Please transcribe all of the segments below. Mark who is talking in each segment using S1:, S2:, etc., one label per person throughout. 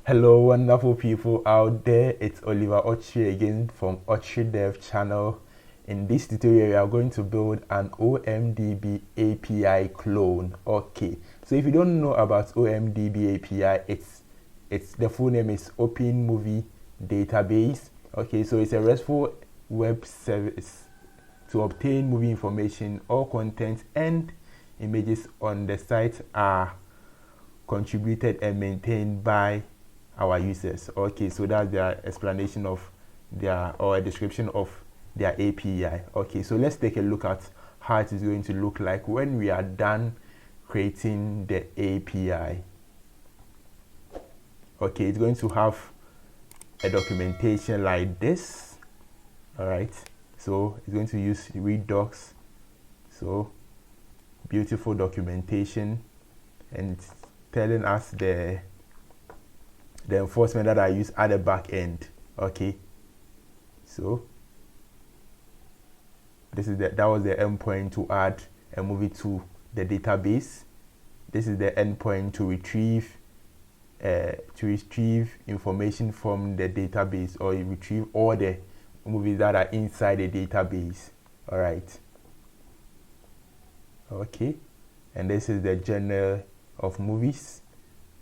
S1: Hello, wonderful people out there. It's Oliver Ochi again from Ochi Dev channel. In this tutorial, we are going to build an Omdb API clone. Okay, so if you don't know about Omdb API, it's the full name is Open Movie Database. Okay, so it's a RESTful web service to obtain movie information. All content and images on the site are contributed and maintained by our users. Okay, so that's their explanation of their, or a description of their API. Okay, so let's take a look at how it is going to look like when we are done creating the API. Okay, it's going to have a documentation like this. All right, so it's going to use read docs. So beautiful documentation, and it's telling us the enforcement that I use at the back end. Okay, so that was the endpoint to add a movie to the database. This is the endpoint to retrieve information from the database, or retrieve all the movies that are inside the database. All right. Okay, and this is the journal of movies,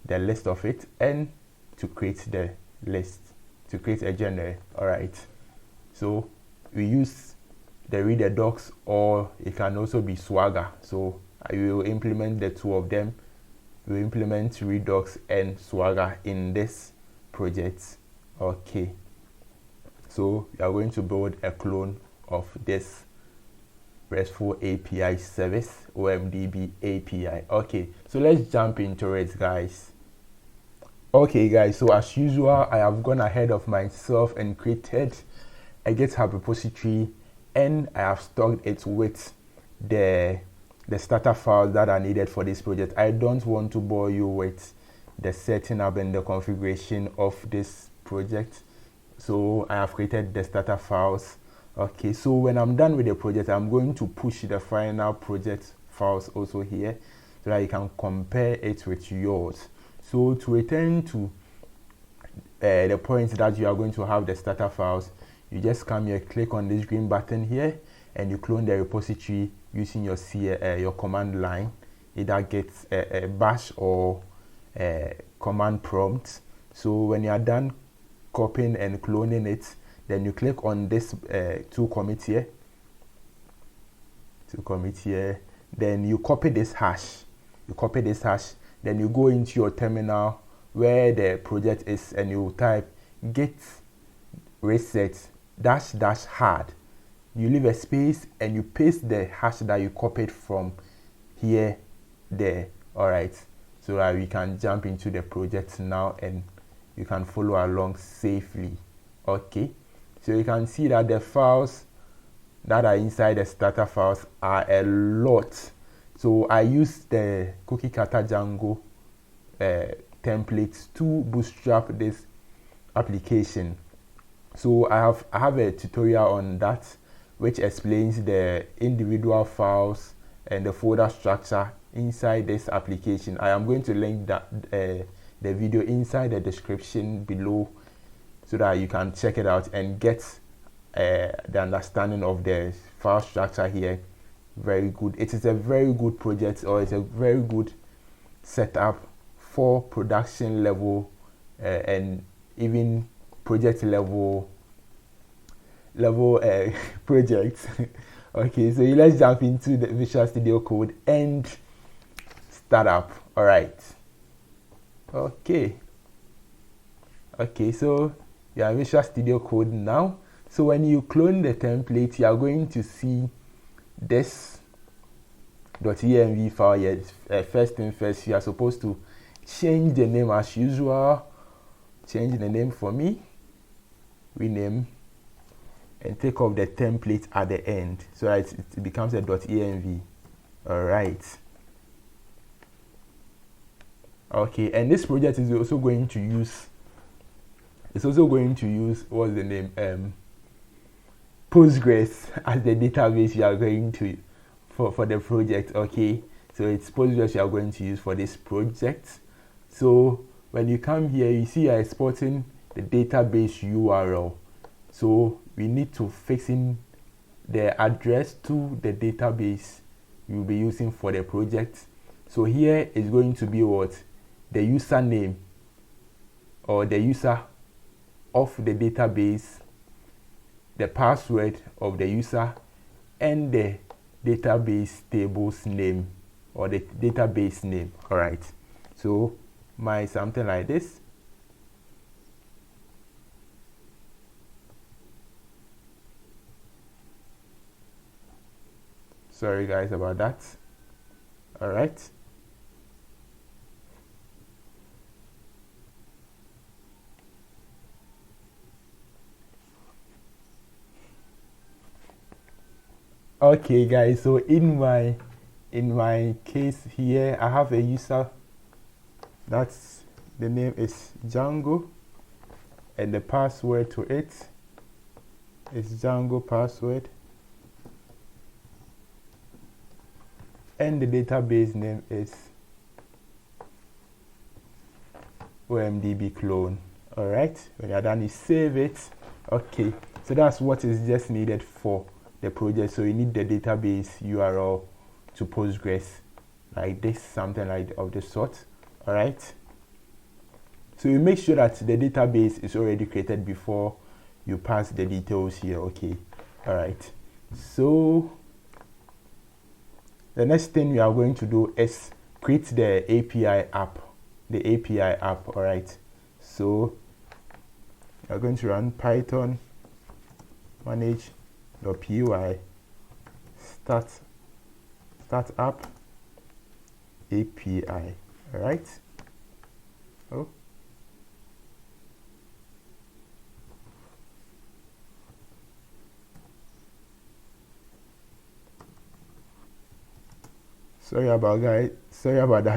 S1: the list of it, and to create the list, to create a journal. All right, so we use the reader docs, or it can also be Swagger. So I will implement the two of them. We'll implement Redox and Swagger in this project. Okay, so we are going to build a clone of this RESTful API service, Omdb API. Okay, so let's jump into it, guys. Okay, guys, so as usual, I have gone ahead of myself and created a GitHub repository, and I have stocked it with the starter files that are needed for this project. I don't want to bore you with the setting up and the configuration of this project, so I have created the starter files. Okay, so when I'm done with the project, I'm going to push the final project files also here, so that you can compare it with yours. So to return to the point that you are going to have the starter files, you just come here, click on this green button here, and you clone the repository using your command line, either get a bash or a command prompt. So when you are done copying and cloning it, then you click on this to commit here, then you copy this hash, then you go into your terminal where the project is, and you type git reset --hard. You leave a space and you paste the hash that you copied from here there. All right, so that we can jump into the project now and you can follow along safely. Okay, so you can see that the files that are inside the starter files are a lot. So I use the cookie cutter Django templates to bootstrap this application. So I have a tutorial on that, which explains the individual files and the folder structure inside this application. I am going to link that the video inside the description below, so that you can check it out and get the understanding of the file structure here. Very good. It is a very good project, or it's a very good setup for production level and even project level projects. Okay, so let's jump into the Visual Studio Code and start up. All right. Okay, so you are Visual Studio Code now. So when you clone the template, you are going to see this .env file here. First thing first, you are supposed to change the name as usual. Change the name for me, rename, and take off the template at the end, so that it becomes a .env. All right. Okay, and this project is also going to use what's the name, Postgres as the database you are going to for the project. Okay, so it's Postgres you are going to use for this project. So when you come here, you see you're exporting the database URL. So we need to fix in the address to the database you'll be using for the project. So here is going to be what? The username or the user of the database, the password of the user, and the database table's name or the database name. All right, so something like this. Sorry guys about that. All right, okay guys, so in my case here, I have a user that's the name is Django, and the password to it is Django password, and the database name is Omdb clone. All right, when you're done, you save it. Okay, so that's what is just needed for the project. So you need the database URL to Postgres like this, something like of the sort. All right, so you make sure that the database is already created before you pass the details here. Okay, all right, so the next thing we are going to do is create the API app. All right, so we are going to run Python manage.py start app API. All right. Oh, sorry about that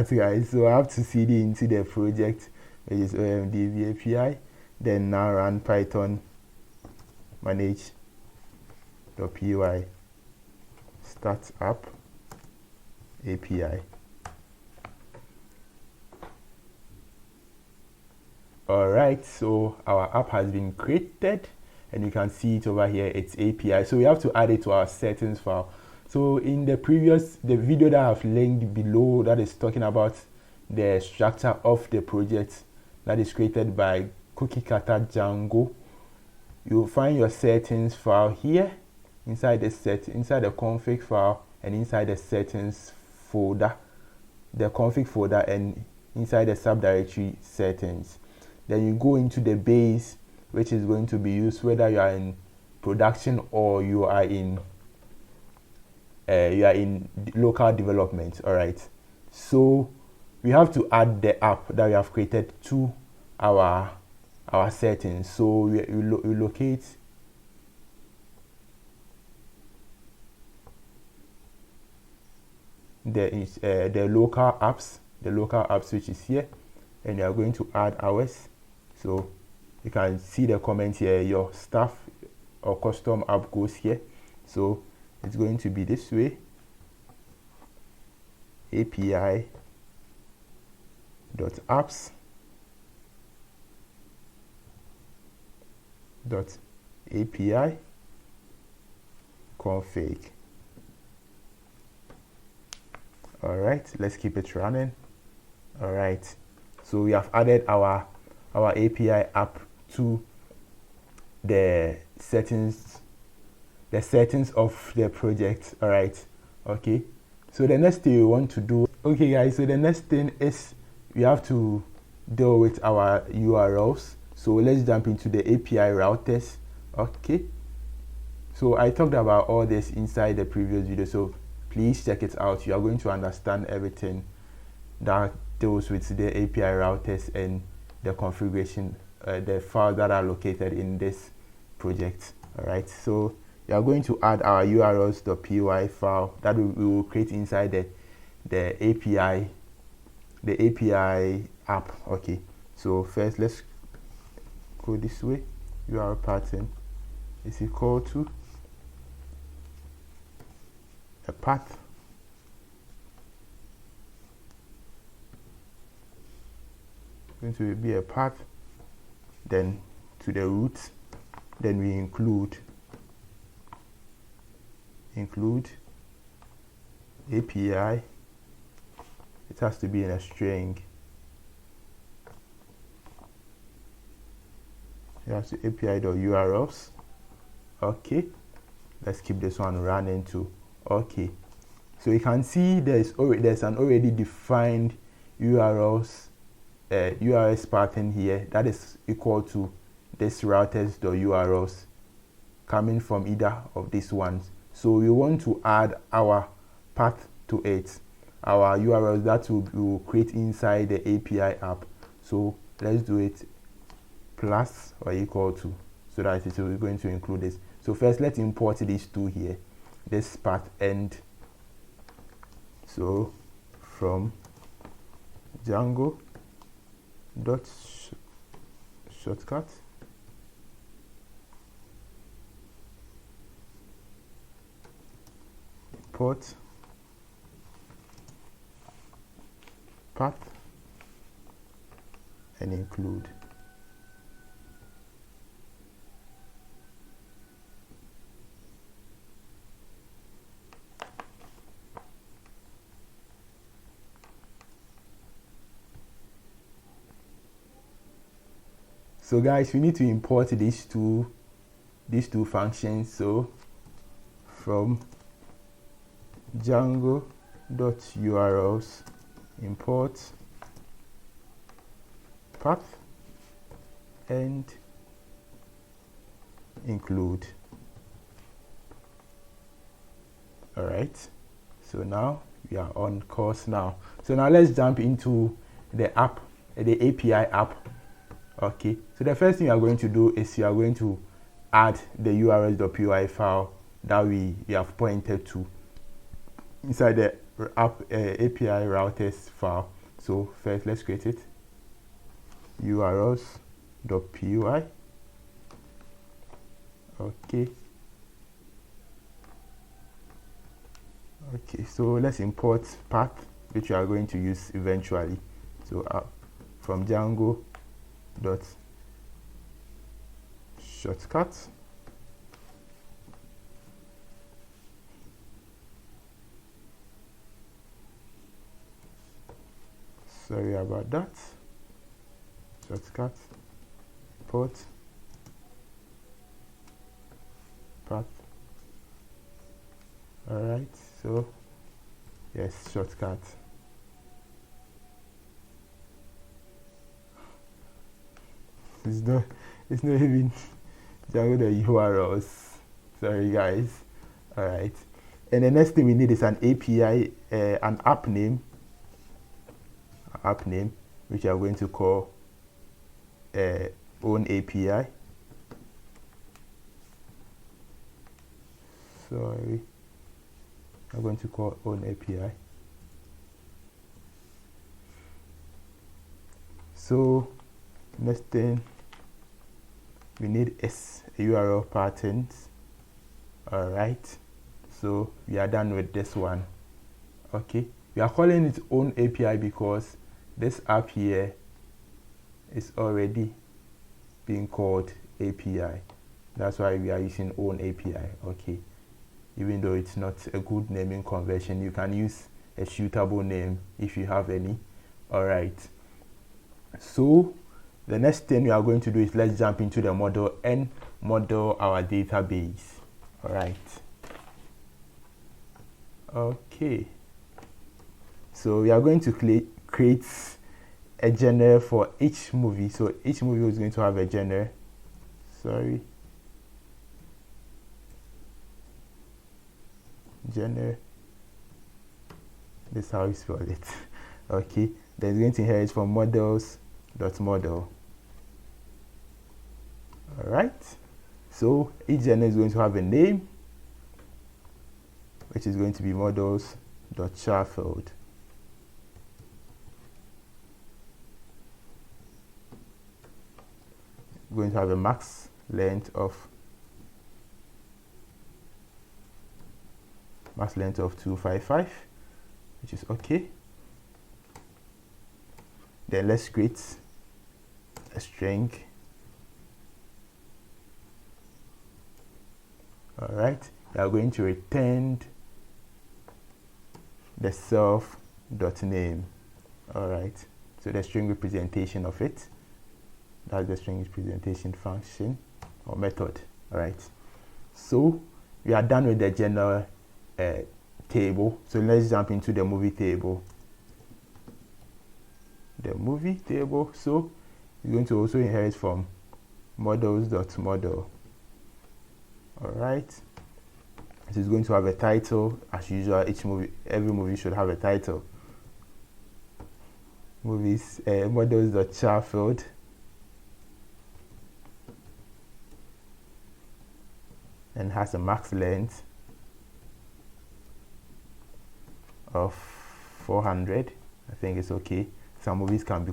S1: guys. So I have to cd into the project, which is Omdb API, then now run Python manage.py start app API. All right, so our app has been created, and you can see it over here. It's API, so we have to add it to our settings file. So in the video that I've linked below, that is talking about the structure of the project that is created by cookie cutter Django, you'll find your settings file here inside the config file, and inside the settings folder, the config folder, and inside the subdirectory settings. Then you go into the base, which is going to be used whether you are in production or you are in local development. All right, so we have to add the app that we have created to our settings. So we locate the local apps, which is here, and you are going to add ours. So you can see the comment here, your staff or custom app goes here. So it's going to be this way: API dot apps dot API config. All right, let's keep it running. All right, so we have added our API app to the settings of the project. All right, okay, so the next thing we want to do, okay guys, so the next thing is we have to deal with our URLs. So let's jump into the API routers. Okay, so I talked about all this inside the previous video, so please check it out. You are going to understand everything that deals with the API routers and the configuration, the files that are located in this project. All right, so we are going to add our urls.py file that we will create inside the API app. Okay, so first let's go this way. URL pattern is equal to a path going to be a path, then to the root, then we include API. It has to be in a string. It has to API.urls. Okay, let's keep this one running too. Okay, so you can see there's an already defined URLs URS pattern here that is equal to this routers.urls coming from either of these ones. So we want to add our path to it, our URLs that we will create inside the API app. So let's do it plus or equal to, so that it is going to include this. So first let's import these two here, this path end. So from Django dot shortcut import path and include. So guys, we need to import these two functions. So from Django.urls import path and include. All right, so now we are on course now. So now let's jump into the app, the API app. Okay, so the first thing you are going to do is you are going to add the urls.py file that we have pointed to inside the app API routers file. So first let's create it, urls.py. Okay, so let's import path, which we are going to use eventually. So from Django dot shortcut sorry about that, shortcut import path. All right, so yes, shortcut. It's not even Django the URLs. Sorry guys. All right, and the next thing we need is an API, an app name, which we are going to call own API. Sorry, I'm going to call own API. So next thing we need is URL patterns. All right, so we are done with this one. Okay, we are calling it own API because this app here is already being called API. That's why we are using own API. Okay, even though it's not a good naming convention, you can use a suitable name if you have any. All right, so the next thing we are going to do is let's jump into the model and model our database. All right, okay, so we are going to create a genre for each movie. So each movie is going to have a genre. Sorry, genre, this is how you spell it. Okay, then it's going to inherit from models.model. All right, so each genre is going to have a name, which is going to be models.shuffled. We're going to have a max length of 255, which is okay. Then let's create a string. All right, we are going to return the self.name. All right, so the string representation of it, that's the string representation function or method. All right, so we are done with the general table. So let's jump into the movie table. The movie table, so you're going to also inherit from models.model. all right, it is going to have a title. As usual, every movie should have a title. Movies, models.char field, and has a max length of 400. I think it's okay. Some movies can be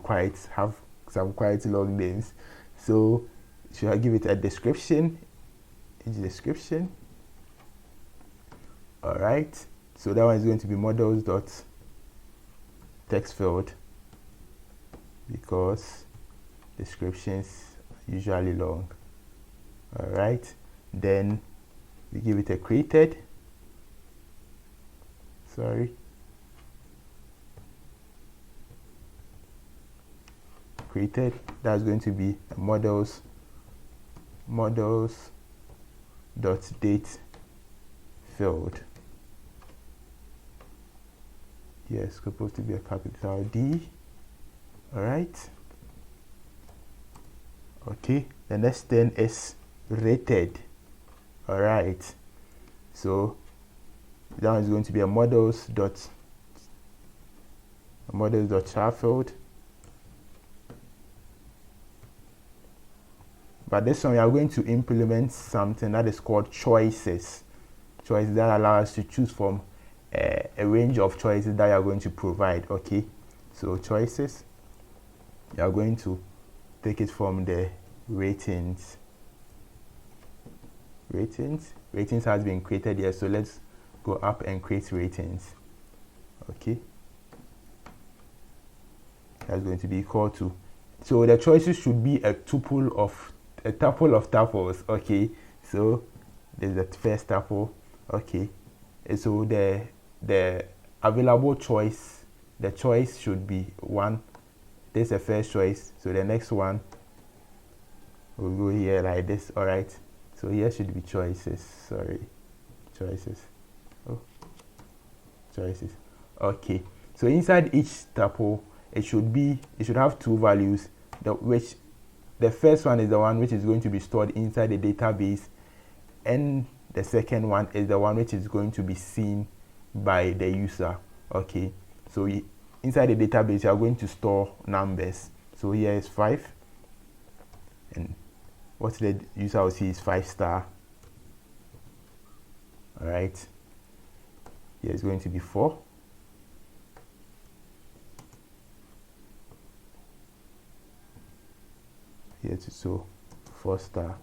S1: have some quite long names, so should I give it a description? Its description. All right, so that one is going to be models.text field, because descriptions are usually long. All right, then we give it a created. Created, that's going to be a models.date field. Yes, supposed to be a capital D. All right, okay, the next thing is rated. All right, so that one is going to be a models.char field. But this one we are going to implement something that is called choices. Choices that allow us to choose from a range of choices that you are going to provide. Okay, so choices, you are going to take it from the ratings. Ratings has been created here, so let's go up and create ratings. Okay, that's going to be equal to, so the choices should be a tuple of tuples. Okay, so there's the first tuple. Okay, and so the available choice, the choice should be 1. This is the first choice, so the next one will go here like this. All right, so here should be choices. Choices. Okay, so inside each tuple it should have 2 values, the first one is the one which is going to be stored inside the database, and the second one is the one which is going to be seen by the user. Okay, so inside the database you are going to store numbers. So here is 5, and what the user will see is 5-star. All right, here is going to be 4. Here to so 4-star,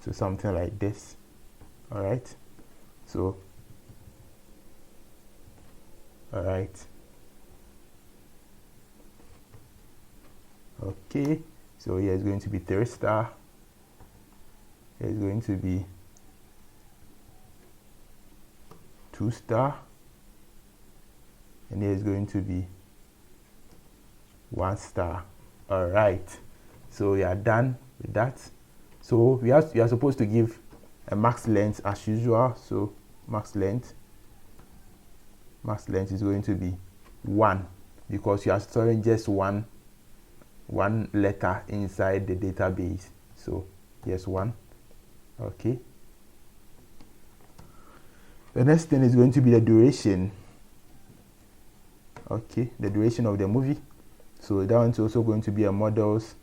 S1: so something like this. All right, so all right, okay, so here is going to be 3-star, here is going to be 2-star, and here is going to be 1-star. All right, so we are done with that. So we are supposed to give a max length as usual. So max length is going to be 1, because you are storing just one letter inside the database. So yes, 1. Okay, the next thing is going to be the duration. Okay, the duration of the movie. So that one's also going to be a models.char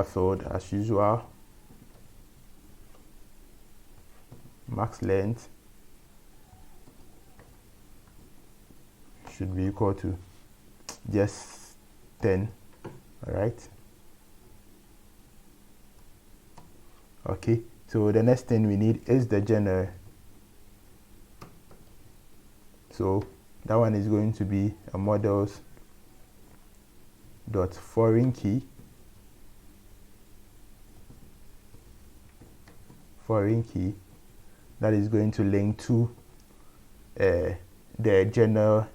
S1: field as usual. Max length should be equal to just 10. All right. Okay, so the next thing we need is the genre. So that one is going to be a models dot foreign key that is going to link to the general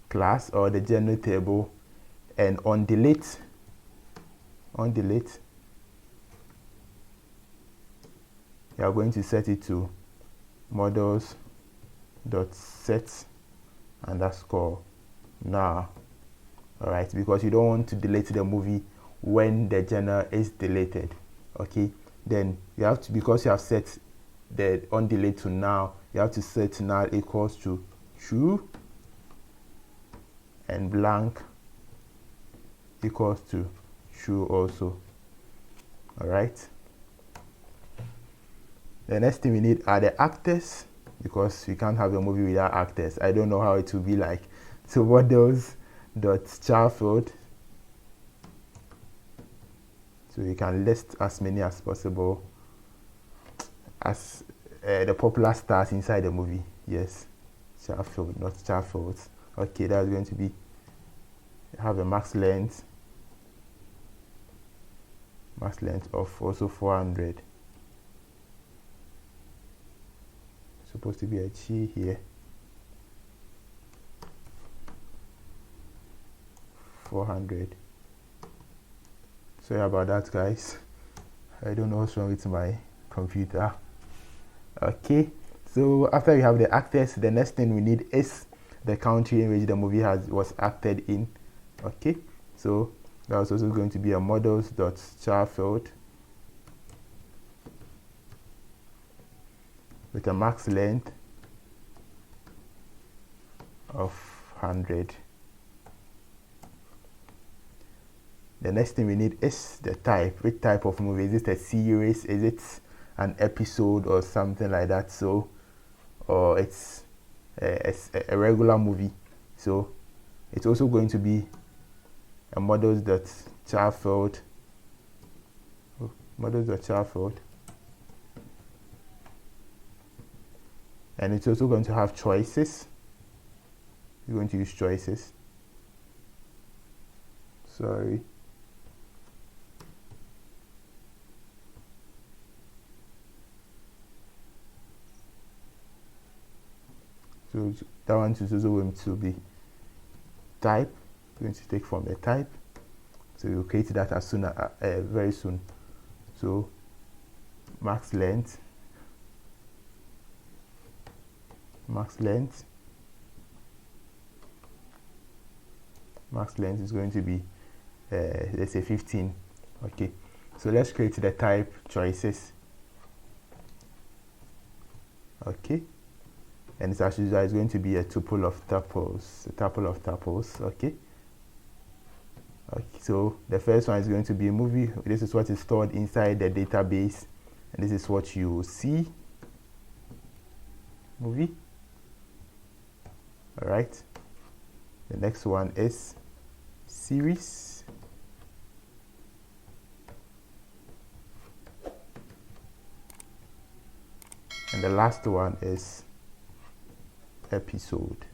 S1: class or the general table, and on delete you are going to set it to models dot set underscore now. All right, because you don't want to delete the movie when the genre is deleted. Okay, then you have to, because you have set the on delete to now, you have to set null equals to true and blank equals to true also. All right, the next thing we need are the actors, because we can't have a movie without actors. I don't know how it will be like. So models dot child, so you can list as many as possible as the popular stars inside the movie. Yes, child, not child. Okay, that's going to be, have a max length of also 400. Supposed to be a chi here. 400. Sorry about that, guys. I don't know what's wrong with my computer. Okay, so after we have the actors, the next thing we need is the country in which the movie was acted in. Okay, so that's also going to be a models.char with a max length of 100. The next thing we need is the type. Which type of movie? Is it a series? Is it an episode or something like that? So, or it's a regular movie. So it's also going to be a models.char and it's also going to have choices. You're going to use choices. Sorry. So that one is also going to be type. We're going to take from the type. So you'll create that as soon as very soon. So max length is going to be let's say 15. Okay, so let's create the type choices. Okay, and it's actually going to be a tuple of tuples. Okay, so the first one is going to be a movie. This is what is stored inside the database, and this is what you see. Movie. All right, the next one is series. And the last one is episode.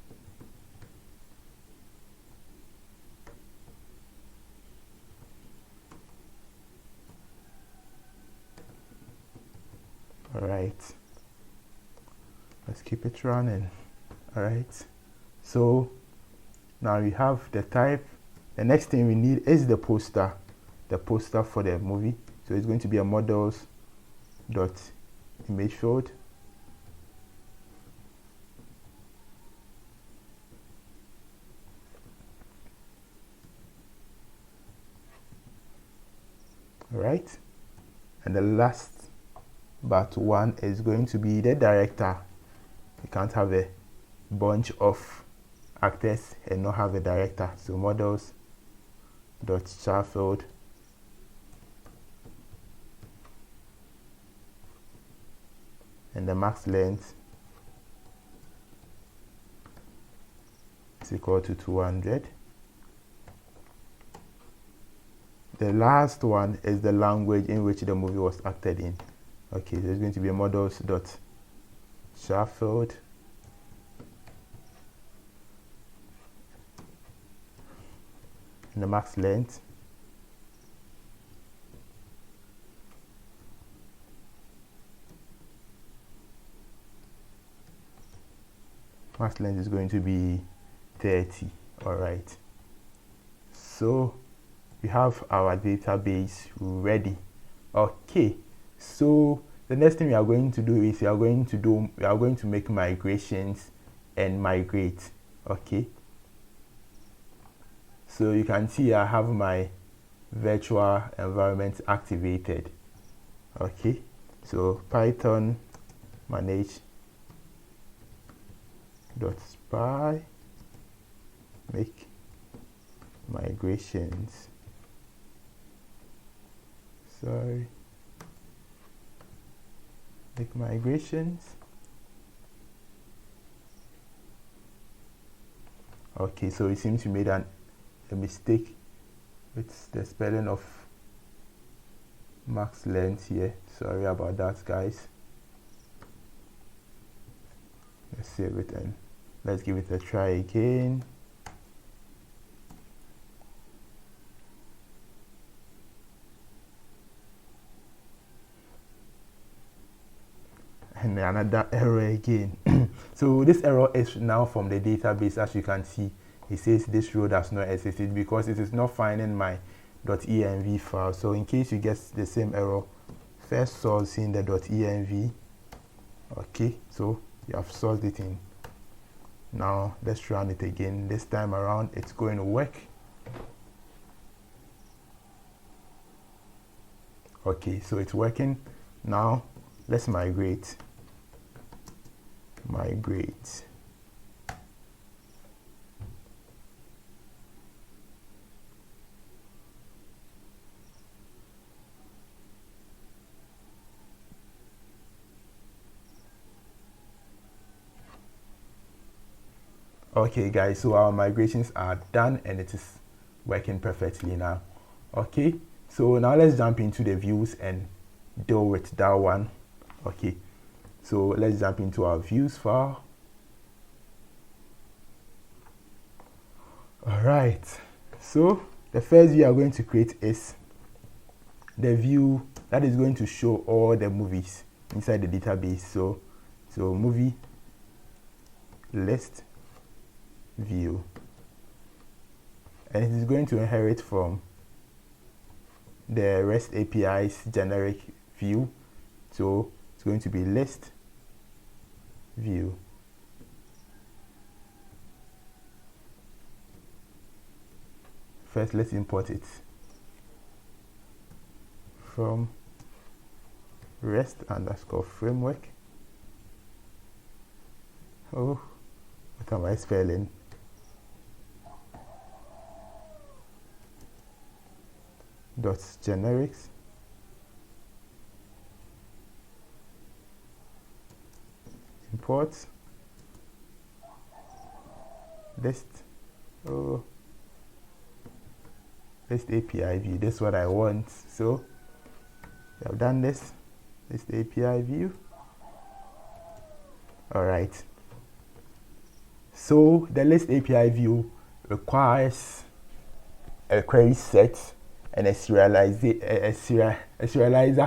S1: All right, let's keep it running. All right, so now we have the type. The next thing we need is the poster for the movie. So it's going to be a models.image field. All right, and the last but one is going to be the director. You can't have a bunch of actors and not have a director. So models.char field and the max length is equal to 200. The last one is the language in which the movie was acted in. Okay, there's going to be a models.char field and the max length. Max length is going to be 30. All right, so we have our database ready. Okay, so the next thing we are going to do is we are going to make migrations and migrate. Okay, so you can see I have my virtual environment activated. Okay, so Python manage .py make migrations. Make migrations. Okay, so it seems you made a mistake with the spelling of max length here. Sorry about that, guys. Let's save it and let's give it a try again. And another error again. So this error is now from the database. As you can see, it says this row does not exist because it is not finding my .env file. So in case you get the same error, first source in the .env. Okay, so you have sourced it in. Now let's run it again. This time around it's going to work. Okay, so it's working. Now let's migrate. Okay guys, so our migrations are done and it is working perfectly now. Okay, so now let's jump into the views and deal with that one. Okay, so let's jump into our views file. All right, so the first view we are going to create is the view that is going to show all the movies inside the database. So movie list view, and it is going to inherit from the REST API's generic view. So it's going to be list view. First, let's import it from REST_framework. Oh, what am I spelling? .generics import list. Oh, list API view. This is what I want. So we have done this. List API view. All right. So the list API view requires a query set and a serializer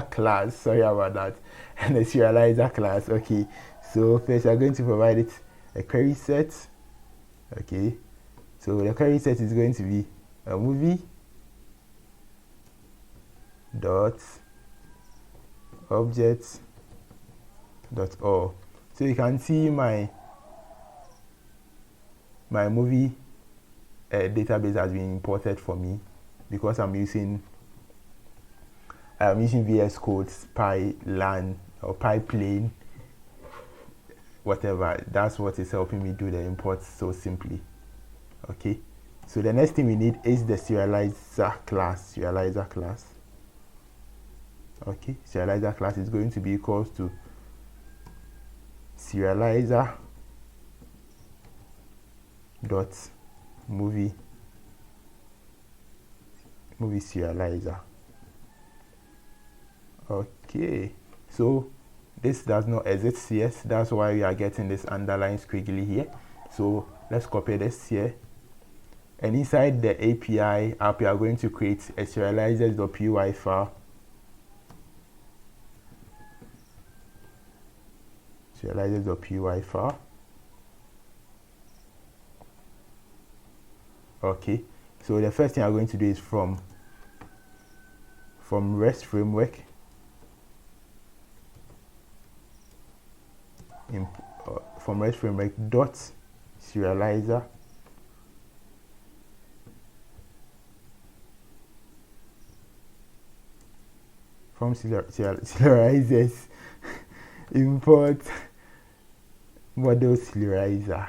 S1: class. Sorry about that. And a serializer class. Okay, so first we are going to provide it a query set. Okay, so the query set is going to be a movie dot objects dot all. So you can see my movie database has been imported for me because I'm using VS Code's PyLAN or PyPlane, whatever. That's what is helping me do the import so simply. Okay, so the next thing we need is the serializer class. Okay, serializer class is going to be equals to serializer dot movie serializer. Okay, so this does not exist. Yes, that's why we are getting this underline squiggly here. So let's copy this here And inside the API app, we are going to create a serializer.py file. Serializer.py file. Okay, so the first thing I'm going to do is from REST framework, from REST framework dot serializer from serializers import model serializer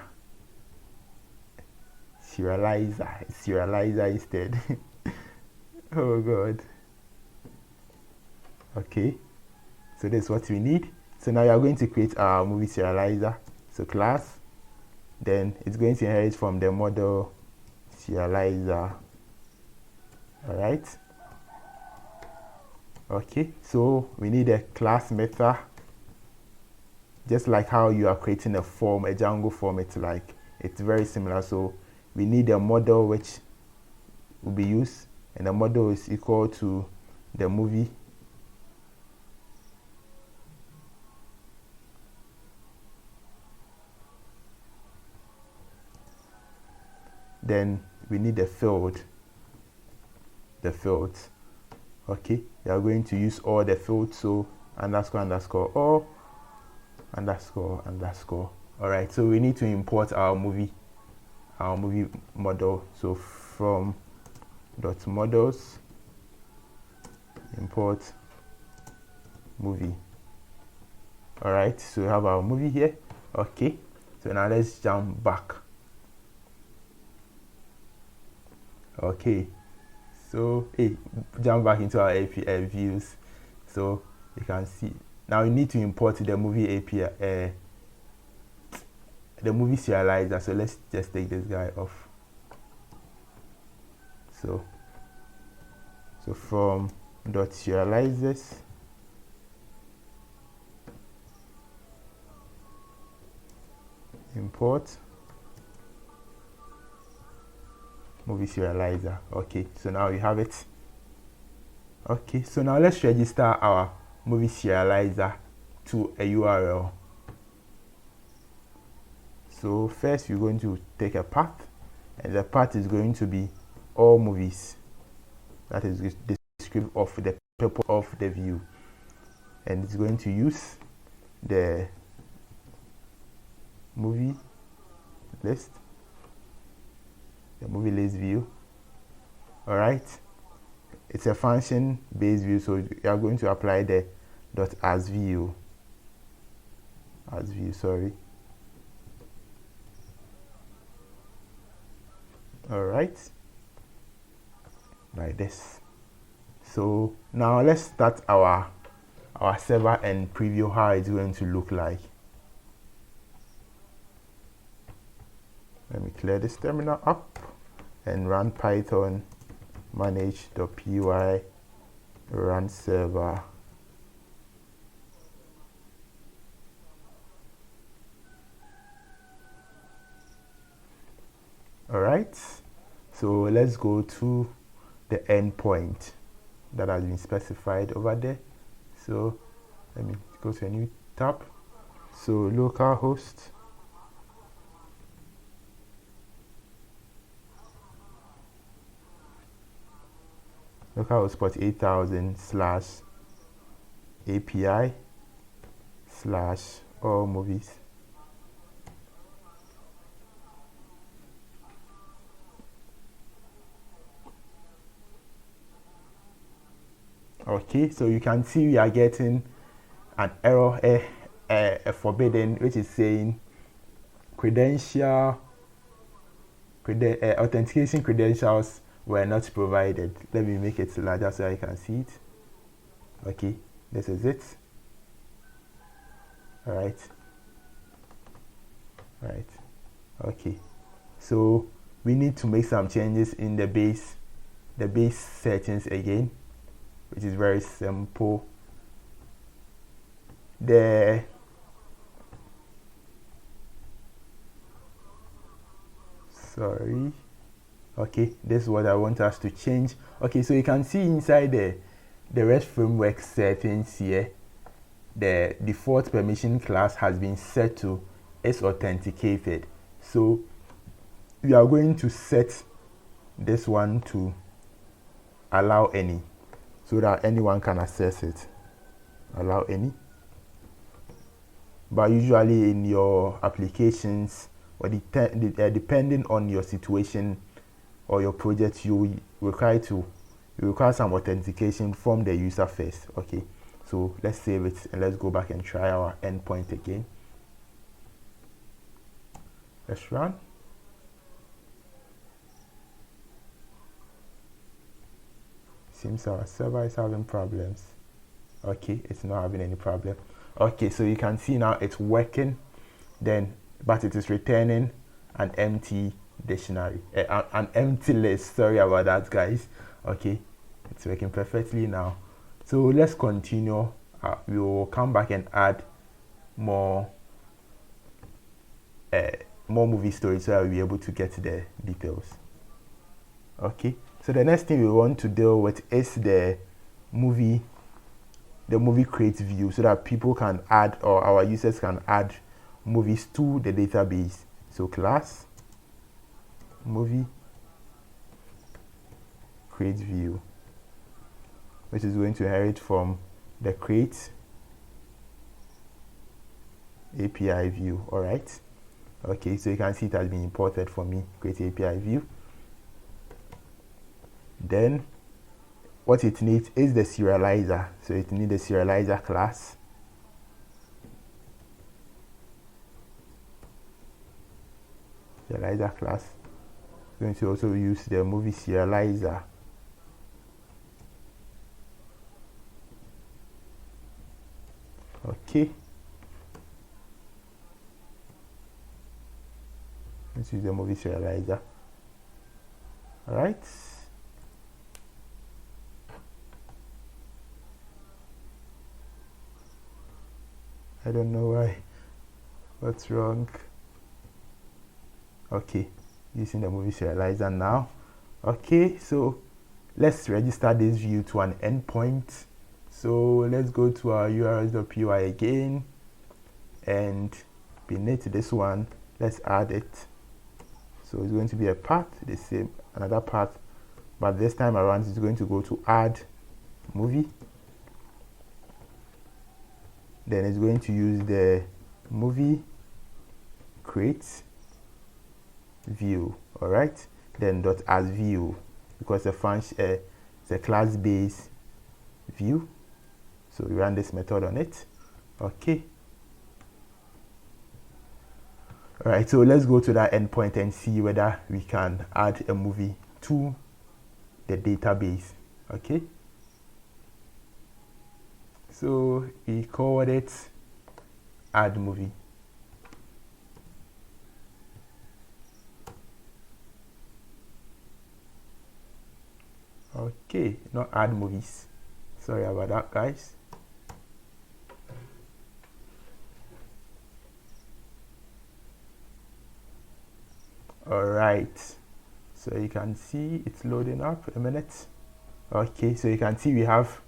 S1: instead. Oh god. Okay, so that's what we need. So now we are going to create our movie serializer. So class, then it's going to inherit from the model serializer. All right. Okay, so we need a class method, just like how you are creating a form, a Django form. It's very similar. So we need a model which will be used, and the model is equal to the movie. Then we need the fields. Okay, we are going to use all the fields, so underscore or underscore. All right, so we need to import our movie model. So from dot models import movie. All right, so we have our movie here. Okay, so now let's jump back. Okay, so jump back into our API views. So you can see now we need to import the movie API, the movie serializer. So let's just take this guy off. So from dot serializers import movie serializer. Okay, so now we have it. Okay, so now let's register our movie serializer to a URL. So first we're going to take a path, and the path is going to be all movies. That is the description of the purpose of the view, and it's going to use the movie list, view. All right, it's a function based view, so you are going to apply the dot as view. Sorry. All right, like this. So now let's start our server and preview how it's going to look like. Let me clear this terminal up and run python manage.py run server. All right, so let's go to the endpoint that has been specified over there. So let me go to a new tab. So localhost port 8000 / API / all movies. Okay, so you can see we are getting an error, a forbidden, which is saying authentication credentials were not provided. Let me make it larger so I can see it. Okay, this is it. All right. Okay, so we need to make some changes in the base settings again, which is very simple. Okay, this is what I want us to change. Okay, so you can see inside the REST framework settings here, the default permission class has been set to is authenticated. So we are going to set this one to allow any, so that anyone can access it. Allow any. But usually in your applications, or depending on your situation or your project, you require some authentication from the user first. Okay, so let's save it and let's go back and try our endpoint again. Let's run. Seems our server is having problems. Okay, it's not having any problem. Okay, so you can see now it's working, then but it is returning an empty dictionary, an empty list. Sorry about that, guys. Okay, it's working perfectly now. So let's continue. We will come back and add more movie stories, so I'll be able to get the details. Okay, so the next thing we want to deal with is the movie create view, so that people can add, or our users can add movies to the database. So class movie create view, which is going to inherit from the create API view. All right. Okay, so you can see it has been imported for me, create API view. Then what it needs is the serializer. So it needs the serializer class. Serializer class. We're going to also use the movie serializer. Okay. Let's use the movie serializer. All right. I don't know why. What's wrong? Okay, using the movie serializer now. Okay, so let's register this view to an endpoint. So let's go to our urls.py again, and beneath this one, let's add it. So it's going to be a path, the same, another path, but this time around it's going to go to add movie. Then it's going to use the movie create view. All right, then dot as view, because the function it's a class based view, so we run this method on it. Okay, all right, so let's go to that endpoint and see whether we can add a movie to the database. Okay, so we called it add movie. Okay, not add movies. Sorry about that, guys. All right, so you can see it's loading up. A minute. Okay, so you can see we have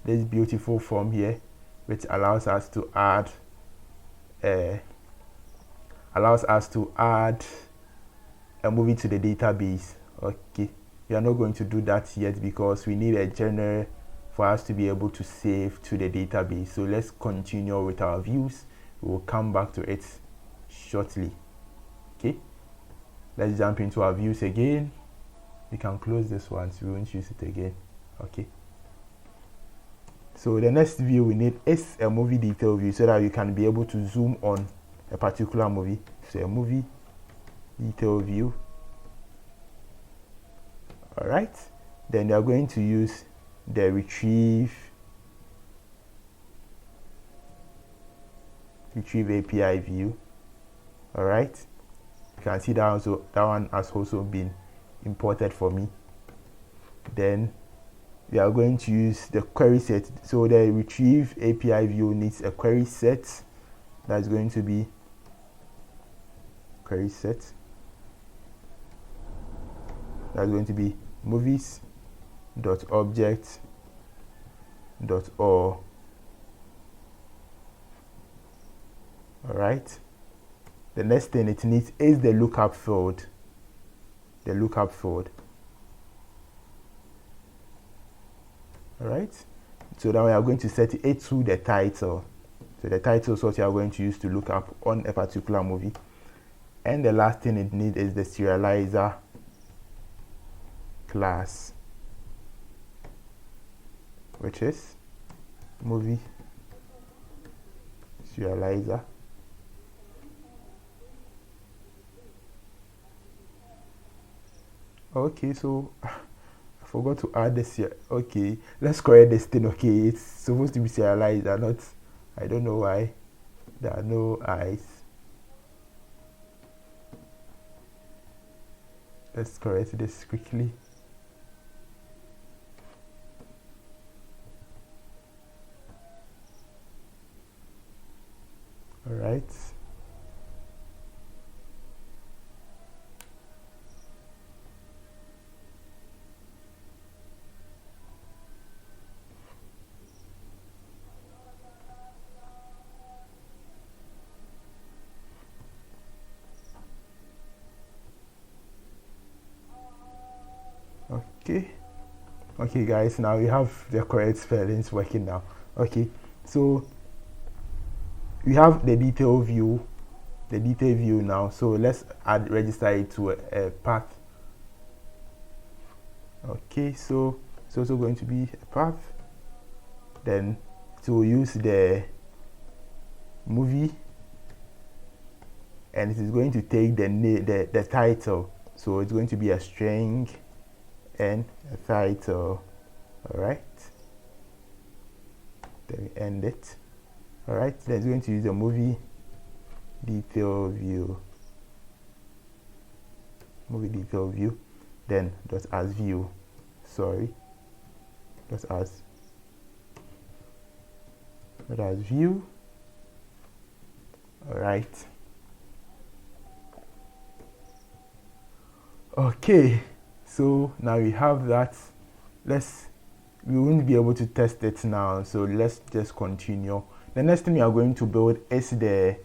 S1: this beautiful form here, which allows us to add a movie to the database. Okay, we are not going to do that yet because we need a genre for us to be able to save to the database. So let's continue with our views. We will come back to it shortly. Okay, let's jump into our views again. We can close this one so we won't use it again. Okay, so the next view we need is a movie detail view, so that you can be able to zoom on a particular movie. So a movie detail view. All right, then you are going to use the retrieve API view. All right, you can see that one has also been imported for me. Then we are going to use the query set. So the retrieve API view needs a query set. That's going to be query set. that's going to be movies.object.or. All right. The next thing it needs is the lookup field. The lookup field. All right. So now we are going to set it to the title. So the title is what you are going to use to look up on a particular movie. And the last thing it needs is the serializer class, which is movie serializer. Okay, so I forgot to add this here. Okay, let's correct this thing. Okay, it's supposed to be serializer, not, I don't know why there are no eyes. Let's correct this quickly. All right. Okay guys, now we have the correct spellings working now. Okay, so we have the detail view now. So let's register it to a path. Okay, so it's also going to be a path. Then to use the movie, and it is going to take the title. So it's going to be a string and a title. All right, then we end it. All right, then it's going to use the movie detail view, then dot as view, dot as view. All right. Okay, so now we have that. We won't be able to test it now, so let's just continue. The next thing we are going to build is the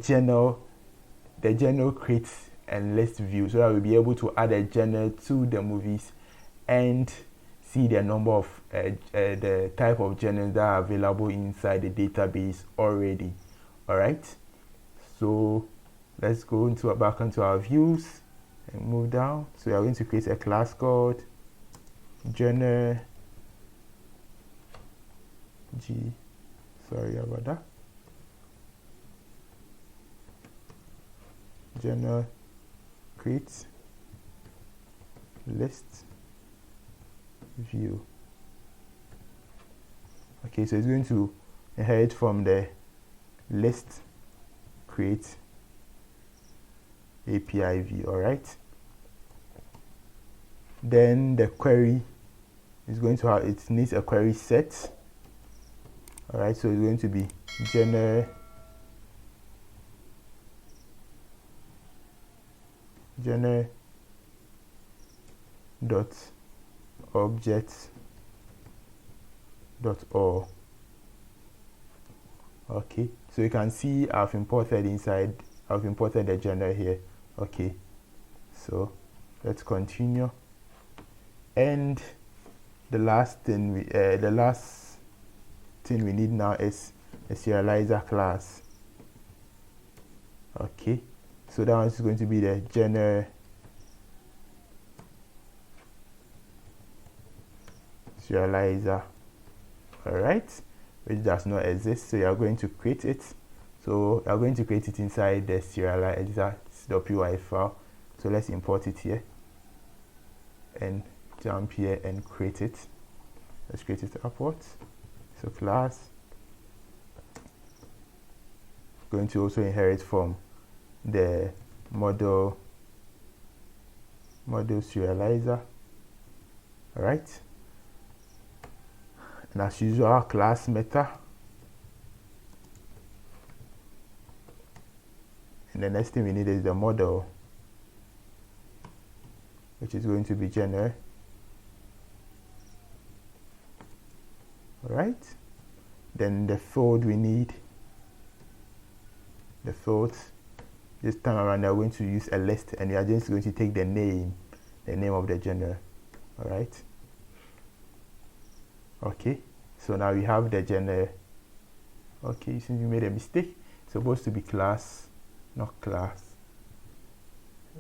S1: journal create and list view, so that we'll be able to add a journal to the movies and see the number of the type of journals that are available inside the database already. All right, so let's go back into our views and move down. So we are going to create a class called journal journal create list view. Okay, so it's going to inherit from the list create API view. All right, then the query is going to have, it needs a query set. All right, so it's going to be journal dot object dot or. Okay, so you can see I've imported the journal here. Okay, so let's continue. And the last thing we need now is a serializer class. Okay, so that one is going to be the journal serializer. All right, which does not exist, so you are going to create it. So you are going to create it inside the serializer.py file. So let's import it here and jump here and create it. Let's create it upwards. So class going to also inherit from the model serializer. All right, and as usual, class meta. And the next thing we need is the model which is going to be genre. All right, then the field we need, the fields this time around they're going to use a list, and we are just going to take the name of the genre. All right, okay, so now we have the genre. Okay, since we made a mistake, it's supposed to be class, not class.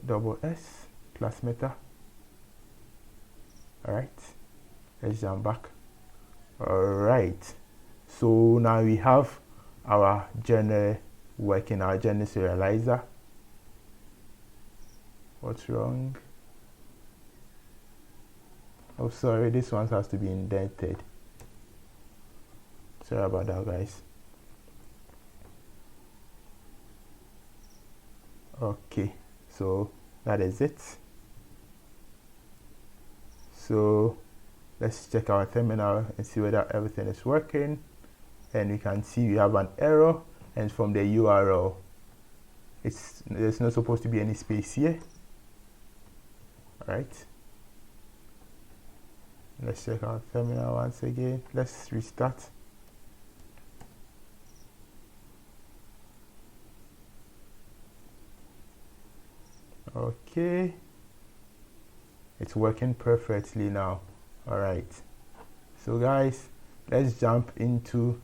S1: Double S class meta. All right, let's jump back. All right, so now we have our genre working, our genre serializer. What's wrong? Oh, sorry, this one has to be indented. Sorry about that, guys. Okay, so that is it. So let's check our terminal and see whether everything is working. And we can see we have an error, and from the URL, there's not supposed to be any space here. All right, let's check our terminal once again. Let's restart. Okay, it's working perfectly now. All right, so guys, let's jump into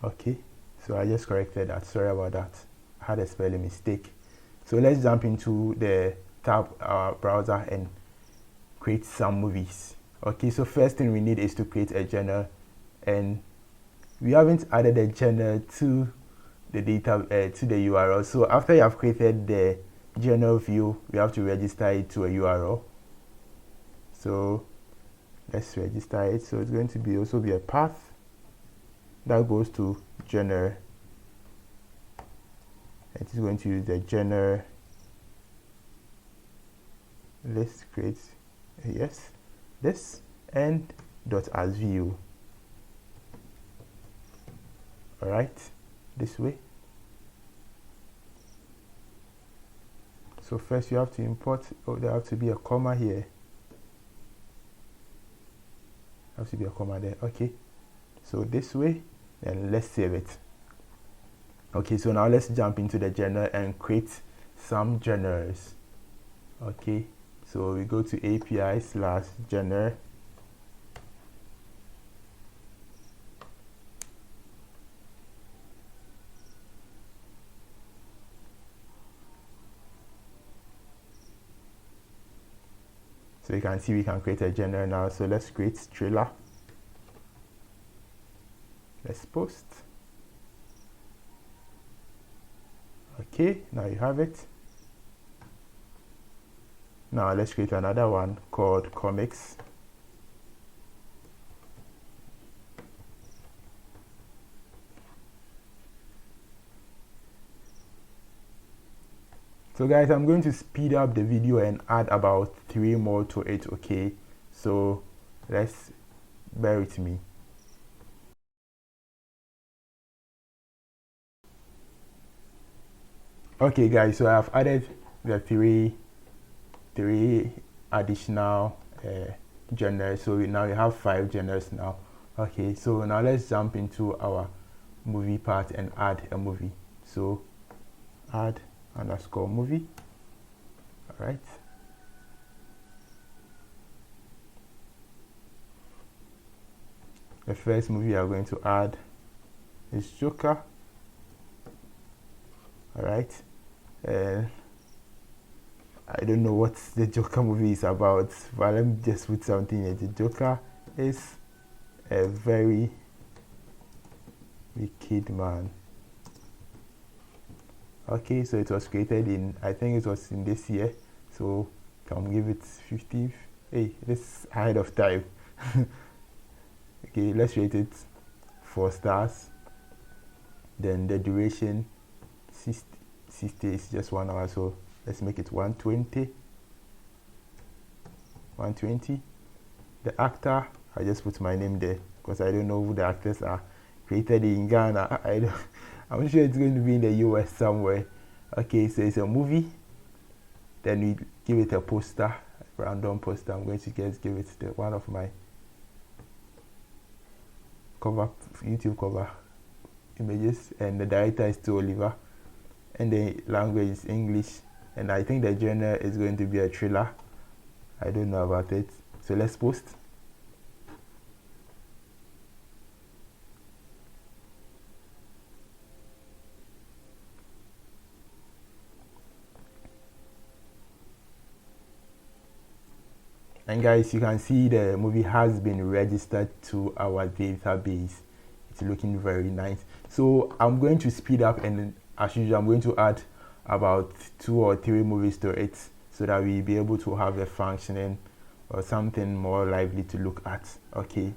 S1: okay, so I just corrected that. Sorry about that, I had a spelling mistake. So let's jump into the tab browser and create some movies. Okay, so first thing we need is to create a genre, and we haven't added a genre to the data to the URL. So after you have created the genre view, we have to register it to a URL. So let's register it. So it's going to be also be a path that goes to genre. It is going to use the genre. Let's create this and dot as view. All right, this way. So first you have to import. Oh, there have to be a comma here. Have to be a comma there. Okay, so this way, and let's save it. Okay, so now let's jump into the genre and create some genres. Okay, so we go to API/genre. So you can see we can create a genre now. So let's create trailer. Let's post. Okay, now you have it. Now let's create another one called comics. So guys, I'm going to speed up the video and add about 3 more to it. Okay, so let's bear with me. Okay guys, so I've added the three additional genres. So now we have 5 genres now. Okay, so now let's jump into our movie part and add a movie. So add underscore movie. All right, the first movie we are going to add is Joker. All right, I don't know what the Joker movie is about, but let me just put something here. The Joker is a very wicked man. Okay, so it was created in, I think it was in this year, so can give it 50. Hey, this is ahead of time. Okay, let's rate it 4 stars. Then the duration 60 is just 1 hour, so let's make it 120. the actor, I just put my name there because I don't know who the actors are. Created in Ghana. I'm sure it's going to be in the US somewhere. Okay, so it's a movie. Then we give it a poster, random poster. I'm going to just give it one of my YouTube cover images, and the director is Oliver, and the language is English, and I think the genre is going to be a thriller. I don't know about it, so let's post. And guys, you can see the movie has been registered to our database. It's looking very nice. So I'm going to speed up, and as usual I'm going to add about 2 or 3 movies to it so that we'll be able to have a functioning or something more lively to look at. Okay.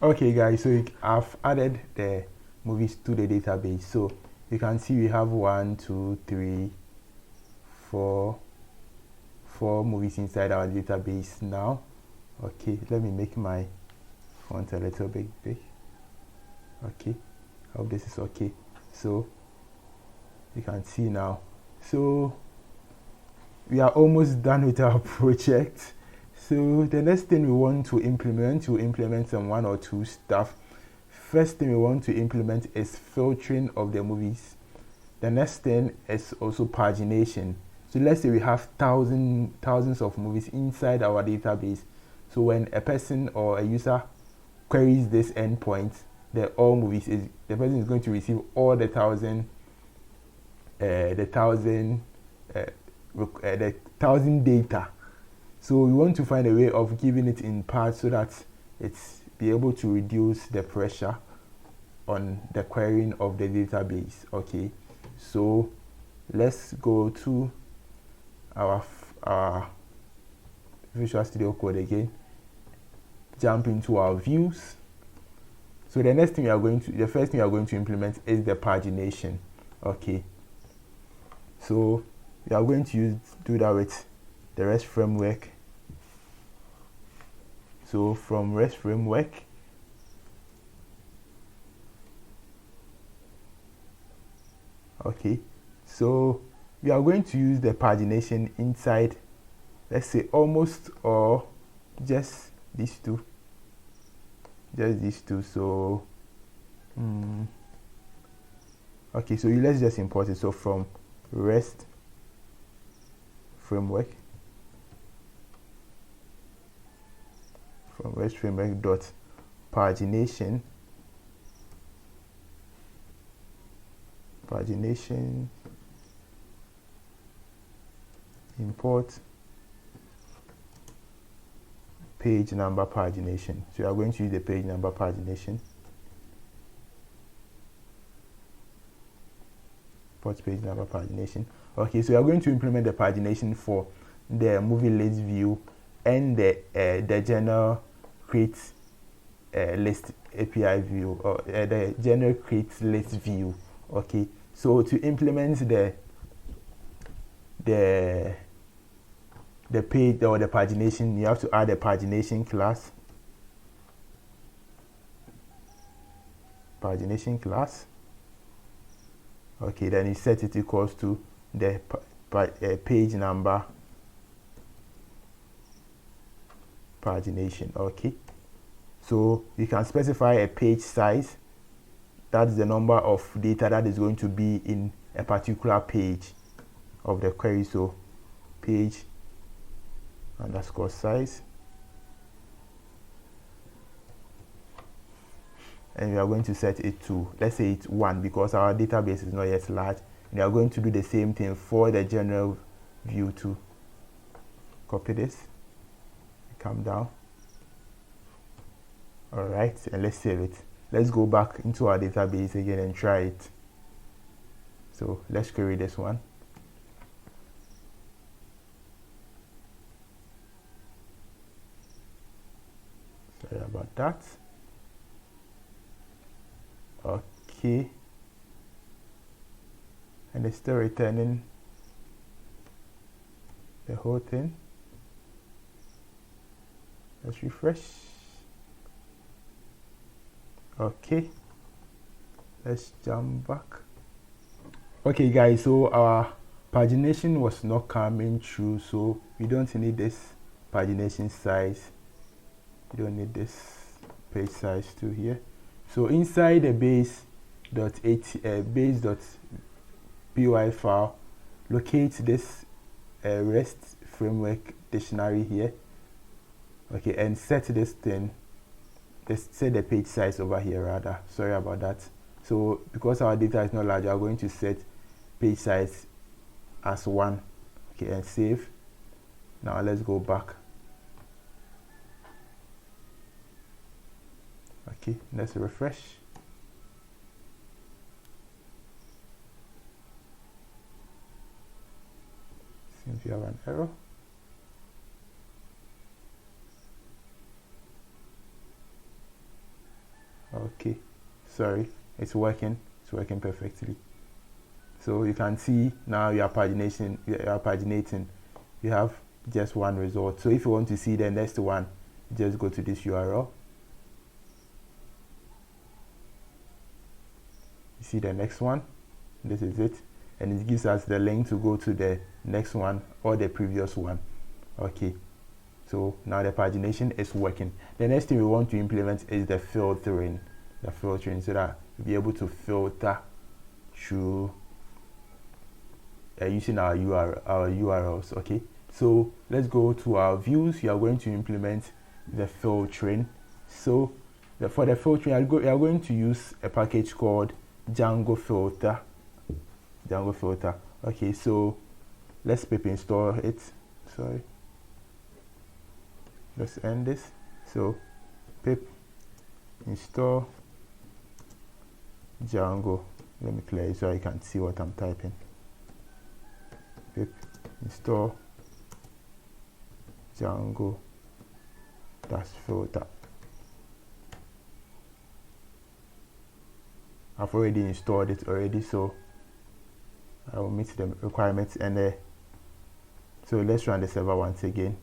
S1: Okay guys, so I've added the movies to the database. So you can see we have 1, 2, 3, 4 movies inside our database now. Okay, let me make my font a little bit big. Okay, I hope this is okay. So you can see now. So we are almost done with our project. So the next thing we want to implement some 1 or 2 stuff. First thing we want to implement is filtering of the movies. The next thing is also pagination. So let's say we have thousands of movies inside our database. So when a person or a user queries this endpoint, the person is going to receive all the 1,000 data. So we want to find a way of giving it in parts so that it's be able to reduce the pressure on the querying of the database. Okay, so let's go to our Visual Studio Code again, jump into our views. So the first thing we are going to implement is the pagination. Okay, so we are going to do that with the REST framework. So from REST framework, okay, so we are going to use the pagination inside, let's say almost or just these two. So okay, so let's just import it. So from REST framework, dot pagination import page number pagination. So you are going to use the page number pagination. Import page number pagination. Okay, so you are going to implement the pagination for the movie list view and the general create list API view, or the general create list view. Okay, so to implement the page or the pagination, you have to add a pagination class. Okay, then you set it equals to the page number pagination. Okay, so you can specify a page size. That's the number of data that is going to be in a particular page of the query. So page underscore size, and we are going to set it to, let's say it's 1, because our database is not yet large. We are going to do the same thing for the general view too. Copy this, come down. All right, and let's save it. Let's go back into our database again and try it. So let's query this one. sorry about that. Okay, and it's still returning the whole thing. Let's refresh. Okay, let's jump back. Okay guys, so our pagination was not coming through, so we don't need this pagination size. You don't need this page size too here. So inside the base.py file, locate this REST framework dictionary here. Okay, and set this thing. Let's set the page size over here rather. Sorry about that. So because our data is not large, we are going to set page size as 1. Okay, and save. Now let's go back. Okay, let's refresh. Seems we have an error. Okay, sorry, it's working perfectly. So you can see now you are paginating, you have just one result. So if you want to see the next one, just go to this URL. You see the next one, this is it, and it gives us the link to go to the next one or the previous one. Okay, so now the pagination is working. The next thing we want to implement is the filtering, so that we'll be able to filter through using our URLs. Okay, so let's go to our views. We are going to implement the filtering. So for the filtering, we are going to use a package called Django filter. Okay, so let's pip install it. Sorry, let's end this. So pip install Django. Let me clear it so I can see what I'm typing. Pip install Django filter. I've already installed it already, so I will meet the requirements. And so let's run the server once again.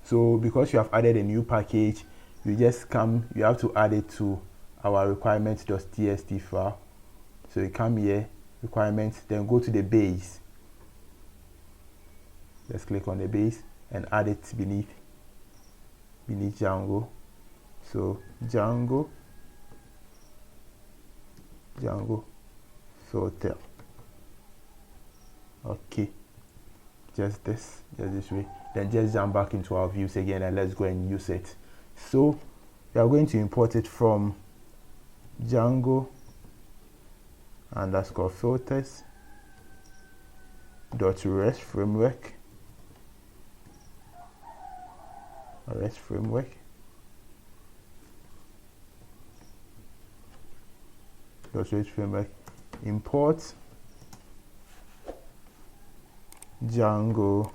S1: So because you have added a new package, you have to add it to our requirements.txt file. So you come here, requirements, then go to the base. Let's click on the base and add it beneath Django. So Django filter. Okay, just this way. Then just jump back into our views again and let's go and use it. So we are going to import it from Django _filters .rest framework. Import Django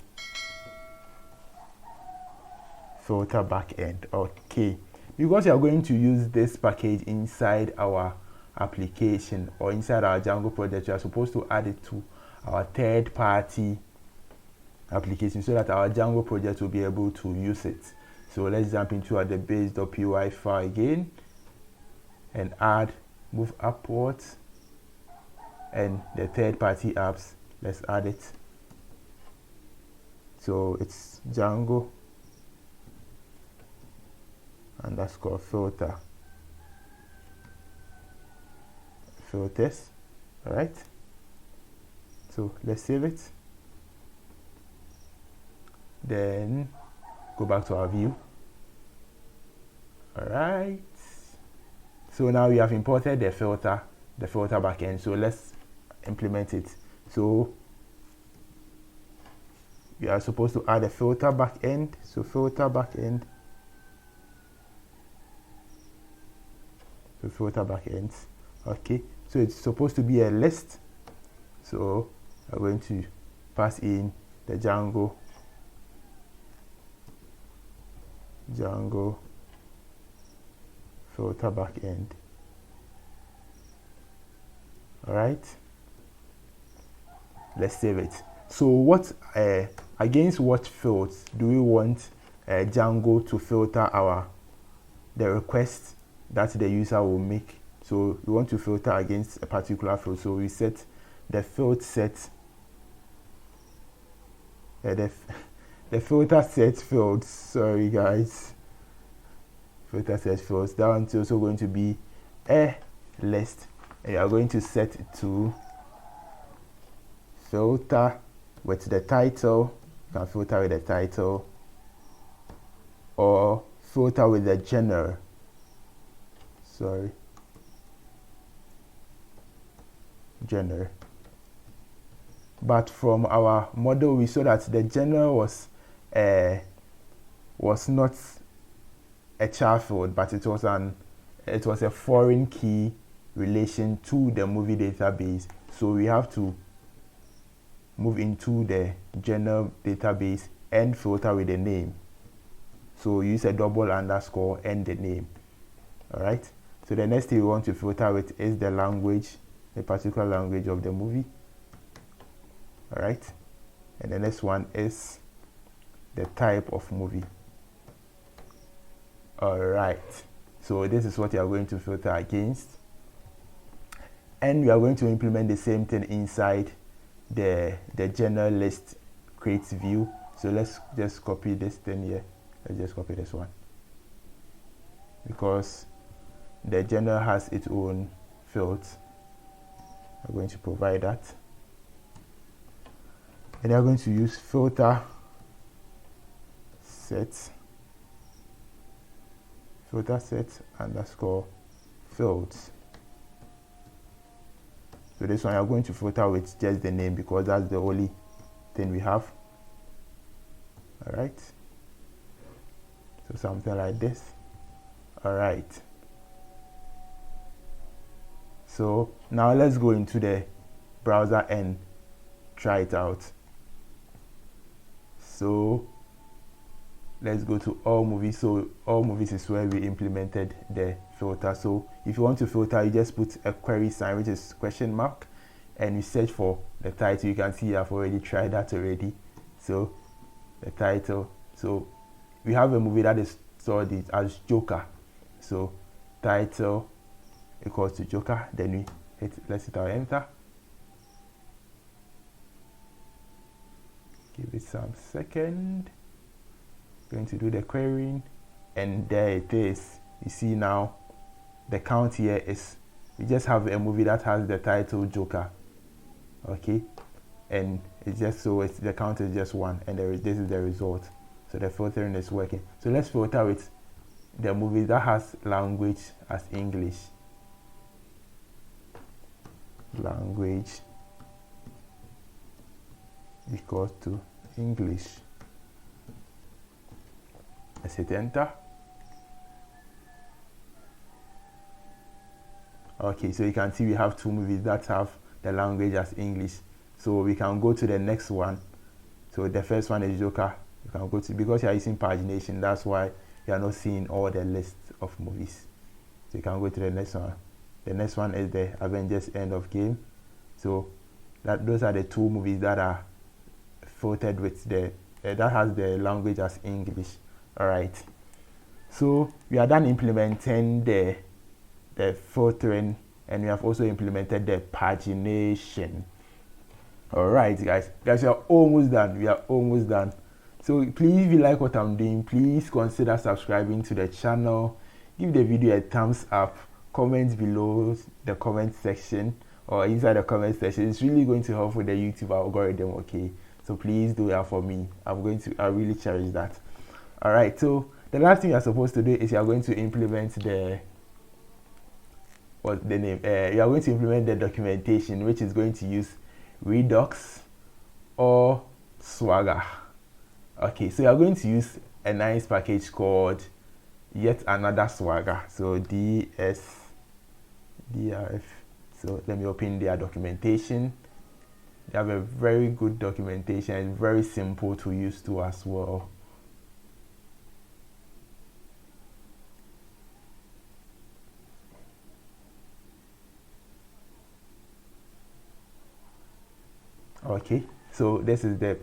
S1: filter backend. Okay, because you are going to use this package inside our application or inside our Django project, you are supposed to add it to our third-party application so that our Django project will be able to use it. So let's jump into the base.py file again and move upwards, and the third-party apps, let's add it. So it's Django filters. All right, so let's save it, then go back to our view. All right, so now we have imported the filter backend. So let's implement it. So we are supposed to add a filter backend. So filter backends. Okay, so it's supposed to be a list. So I'm going to pass in the Django Django filter backend. All right, let's save it. So what against what fields do we want Django to filter the request that the user will make? So we want to filter against a particular field, so we set the field set the filter set fields, sorry guys, filter set fields. That one's also going to be a list, and you are going to set it to filter with the title. You can filter with the title or filter with the genre. Sorry, genre. But from our model, we saw that the genre was not a char field, but it was a foreign key relation to the movie database. So we have to move into the genre database and filter with the name. So use a double underscore and the name. All right. So the next thing we want to filter with is the language, the particular language of the movie. All right, and the next one is the type of movie. All right, so this is what you are going to filter against, and we are going to implement the same thing inside the general list create view. So let's just copy this thing here. Let's just copy this one because the general has its own fields. I'm going to provide that. And they are going to use filter set underscore fields. So this one you are going to filter with just the name because that's the only thing we have. All right, so something like this. All right, so now let's go into the browser and try it out. So let's go to all movies. So all movies is where we implemented the filter. So if you want to filter, you just put a query sign, which is question mark, and you search for the title. You can see I've already tried that already. So the title, so we have a movie that is stored as Joker. So title equals to Joker, then let's hit our enter. Give it some second. Going to do the querying, and there it is. You see now the count here is, we just have a movie that has the title Joker. Okay, and it's just, so the count is just 1, and this is the result. So the filtering is working. So let's filter with the movie that has language as English. Language equals to English. Let's hit enter. Okay, so you can see we have 2 movies that have the language as English. So we can go to the next one. So the first one is Joker. You can go to, because you are using pagination, that's why you are not seeing all the list of movies. So you can go to the next one. The next one is the Avengers End of Game. So those are the 2 movies that are filtered with the that has the language as English. All right, so we are done implementing the filtering, and we have also implemented the pagination. All right, guys, we are almost done. We are almost done. So please, if you like what I'm doing, please consider subscribing to the channel. Give the video a thumbs up. Comment below the comment section or inside the comment section. It's really going to help with the YouTube algorithm. Okay, so please do that for me. I really cherish that. All right, so the last thing you're supposed to do is you are going to implement you are going to implement the documentation, which is going to use Redux or Swagger. Okay, so you are going to use a nice package called Yet Another Swagger. So DRF. So let me open their documentation. They have a very good documentation. It's very simple to use too as well. Okay, so this is the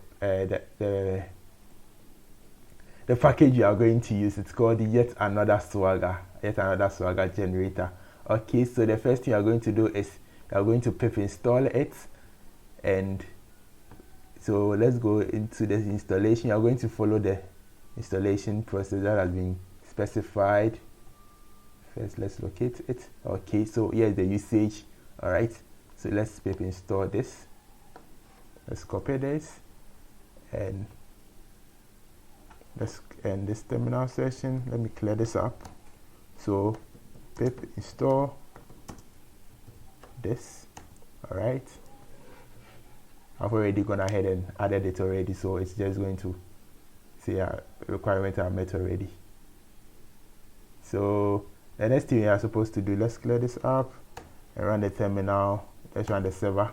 S1: package you are going to use. It's called yet another swagger generator. Okay, so the first thing you are going to do is you are going to pip install it, and so let's go into the installation. You are going to follow the installation process that has been specified. First, let's locate it. Okay, so here's the usage. All right, so let's pip install this. Let's copy this, and let's end this terminal session. Let me clear this up. So pip install this. All right, I've already gone ahead and added it already, so it's just going to say a requirement are met already. So the next thing you are supposed to do, let's clear this up and run the terminal. Let's run the server.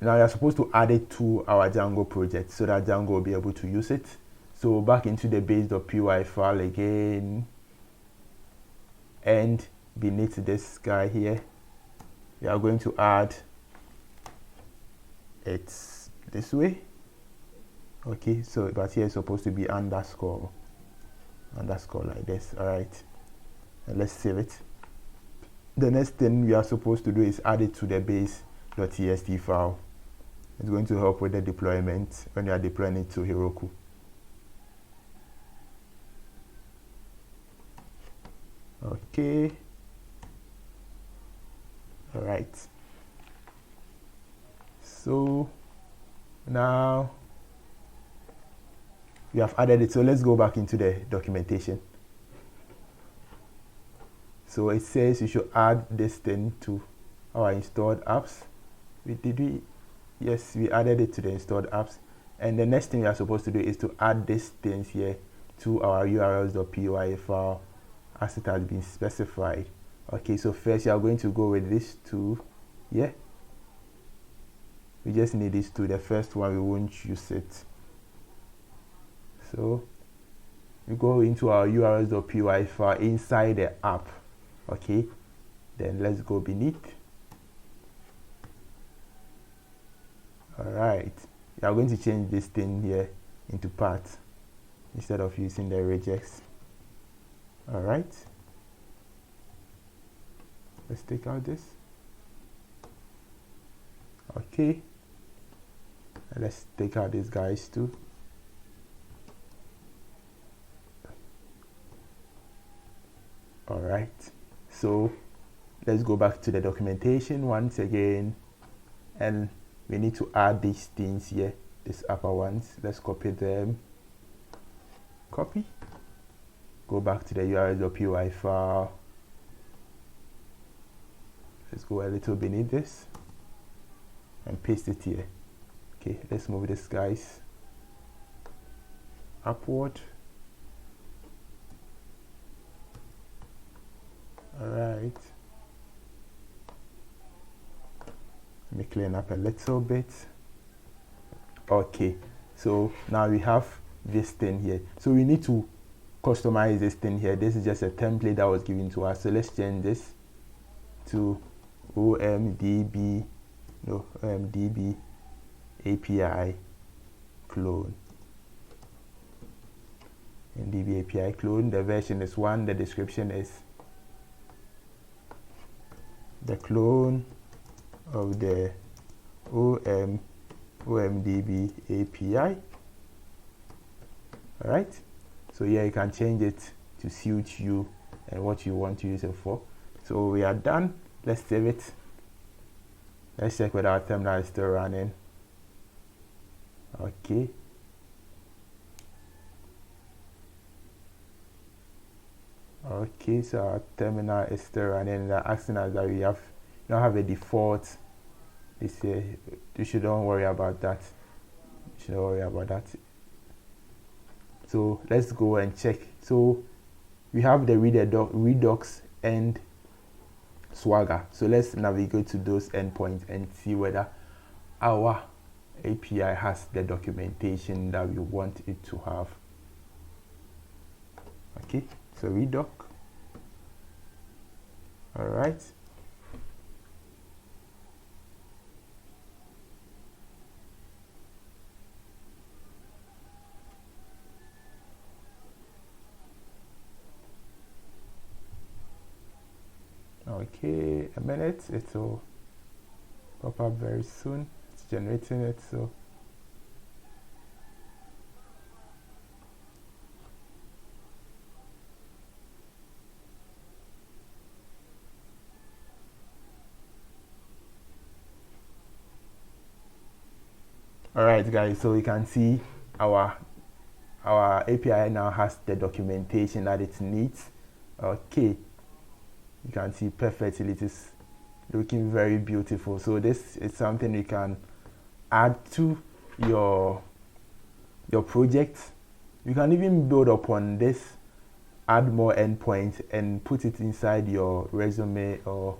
S1: Now you're supposed to add it to our Django project so that Django will be able to use it. So back into the base.py file again, and beneath this guy here, we are going to add it this way. Okay, so but here it's supposed to be underscore like this. All right, and let's save it. The next thing we are supposed to do is add it to the base.txt file. It's going to help with the deployment when you are deploying it to Heroku. Okay. All right. So now we have added it. So let's go back into the documentation. So it says you should add this thing to our installed apps. Yes, we added it to the installed apps. And the next thing we are supposed to do is to add these things here to our urls.py file as it has been specified. Okay, so first you are going to go with these two. Yeah, we just need these two. The first one we won't use it. So we go into our urls.py file inside the app. Okay, then let's go beneath. Alright, you are going to change this thing here into path instead of using the regex. Alright, let's take out this. Okay, and let's take out these guys too. Alright, so let's go back to the documentation once again, and we need to add these things here, these upper ones. Let's copy them. Copy. Go back to the urls.py file. Let's go a little beneath this and paste it here. Okay, let's move this guys upward. All right. Let me clean up a little bit. Okay, so now we have this thing here. So we need to customize this thing here. This is just a template that was given to us. So let's change this to Omdb API clone. Omdb API clone. The version is 1. The description is the clone of the Omdb API. Alright, so here you can change it to suit you and what you want to use it for. So we are done. Let's save it. Let's check whether our terminal is still running. Okay. Okay, so our terminal is still running. They're asking us that we don't have a default. They say you shouldn't worry about that. You shouldn't worry about that. So let's go and check. So we have the Redux and Swagger. So let's navigate to those endpoints and see whether our API has the documentation that we want it to have. Okay, so Redux. All right. Okay, a minute, it will pop up very soon. It's generating it, so alright guys, so you can see our API now has the documentation that it needs. Okay, you can see perfectly, it is looking very beautiful. So this is something you can add to your project. You can even build upon this, add more endpoints and put it inside your resume or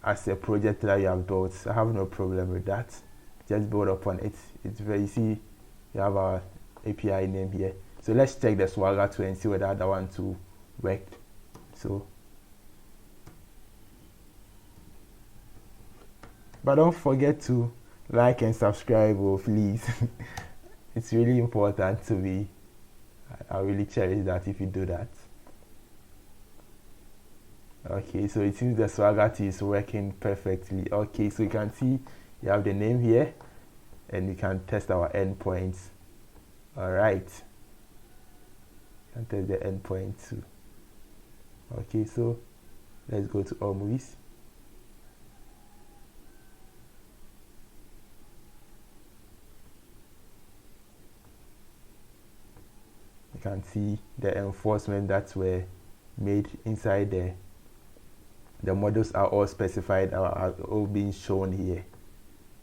S1: as a project that you have built. I have no problem with that. Just build upon it. It's very easy. You have our API name here. So let's check the Swagger 2 and see whether that one too worked. So, but don't forget to like and subscribe, oh, please. It's really important to me. I really cherish that if you do that. Okay, so it seems the Swagger 2 is working perfectly. Okay, so you can see you have the name here and you can test our endpoints. Alright, you can test the endpoint too. Okay, so let's go to all movies. You can see the enforcements that were made inside there. The models are all specified, are all being shown here.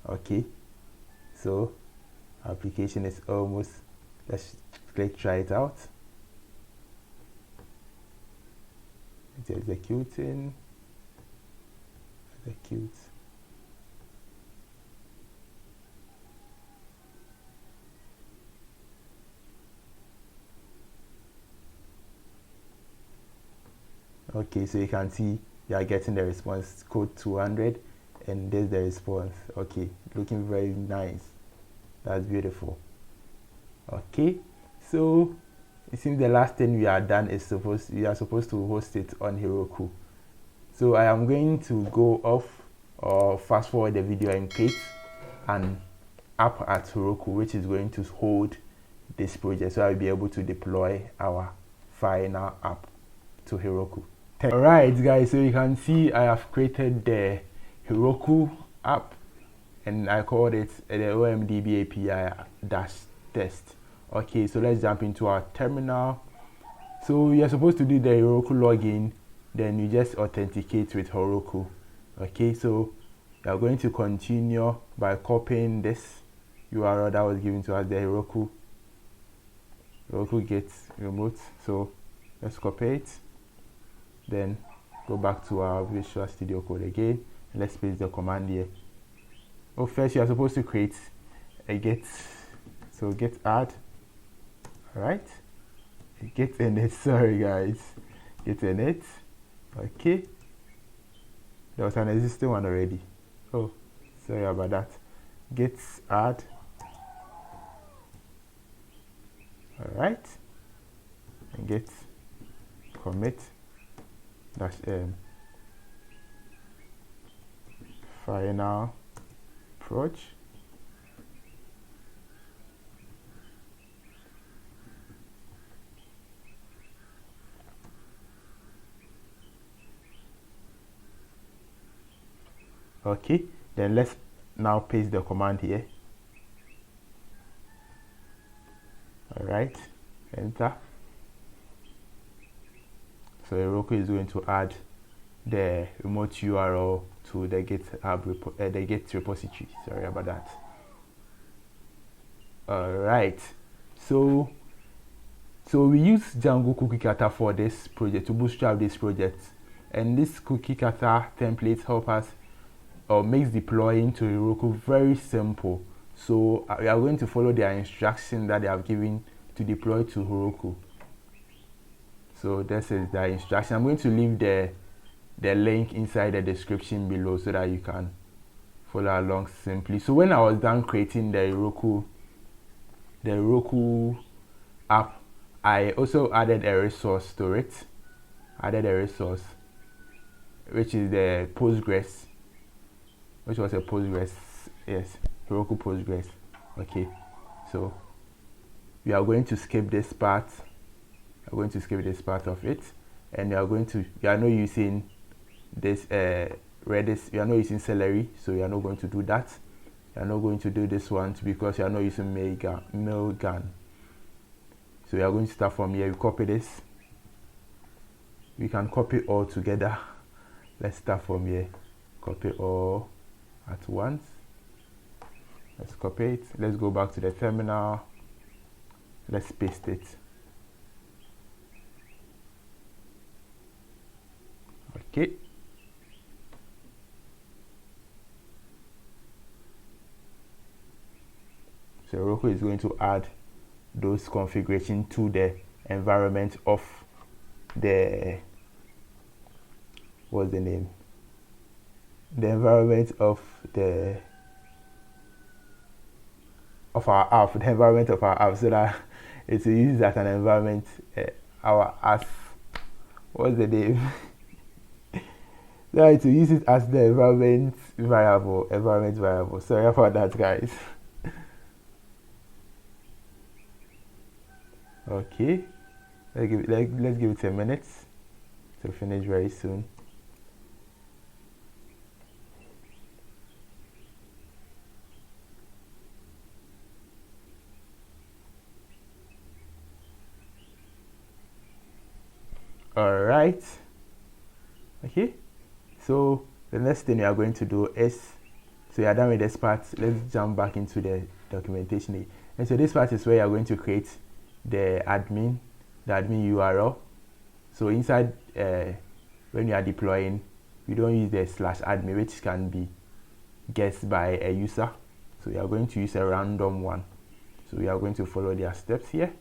S1: Okay, so application is almost, let's click try it out. It's executing, execute. Okay, so you can see you are getting the response code 200 and there's the response. Okay, looking very nice. That's beautiful. Okay, so it seems the last thing we are done is we are supposed to host it on Heroku. So I am going to go off or fast forward the video and create an app at Heroku which is going to hold this project, so I'll be able to deploy our final app to Heroku. Alright guys, so you can see I have created the Heroku app and I called it the Omdb API -test. Okay, so let's jump into our terminal. So you're supposed to do the Heroku login, then you just authenticate with Heroku. Okay, so you're going to continue by copying this URL that was given to us, the Heroku get remote. So let's copy it, then go back to our Visual Studio Code again and let's paste the command here. Oh, first you are supposed to create a get, so get add. Alright, get init, sorry guys, get init. Okay, there was an existing one already. Oh, sorry about that. Get add. Alright, and get commit -m final approach. Okay, then let's now paste the command here. Alright, enter. So Heroku is going to add the remote URL to the Git repository. Sorry about that. Alright, so we use Django cookie cutter for this project, to bootstrap this project, and this cookie cutter template help us or makes deploying to Heroku very simple. So we are going to follow their instruction that they have given to deploy to Heroku. So this is the instruction. I'm going to leave the link inside the description below so that you can follow along simply. So when I was done creating the Heroku app, I also added a resource to it. which is the Postgres, which was a Postgres, yes, Heroku Postgres. Okay, so we are going to skip this part. I'm going to skip this part of it, and we are not using this Redis, we are not using Celery, so we are not going to do that. We are not going to do this one because we are not using Mailgun. So we are going to start from here. We copy this. We can copy all together. Let's start from here. Copy all at once. Let's copy it. Let's go back to the terminal. Let's paste it. Okay. So Heroku is going to add those configuration to the environment of the, what's the name? The environment of our app, the environment of our app, so that it's used as an environment. What's the name? So to use it as the environment variable. Sorry about that, guys. Okay, let's give it 10 minutes to finish very soon. All right. Okay, so the next thing we are going to do is, so you are done with this part, let's jump back into the documentation. And so this part is where you are going to create the admin URL. So inside, when you are deploying, you don't use the /admin, which can be guessed by a user. So you are going to use a random one. So we are going to follow their steps here.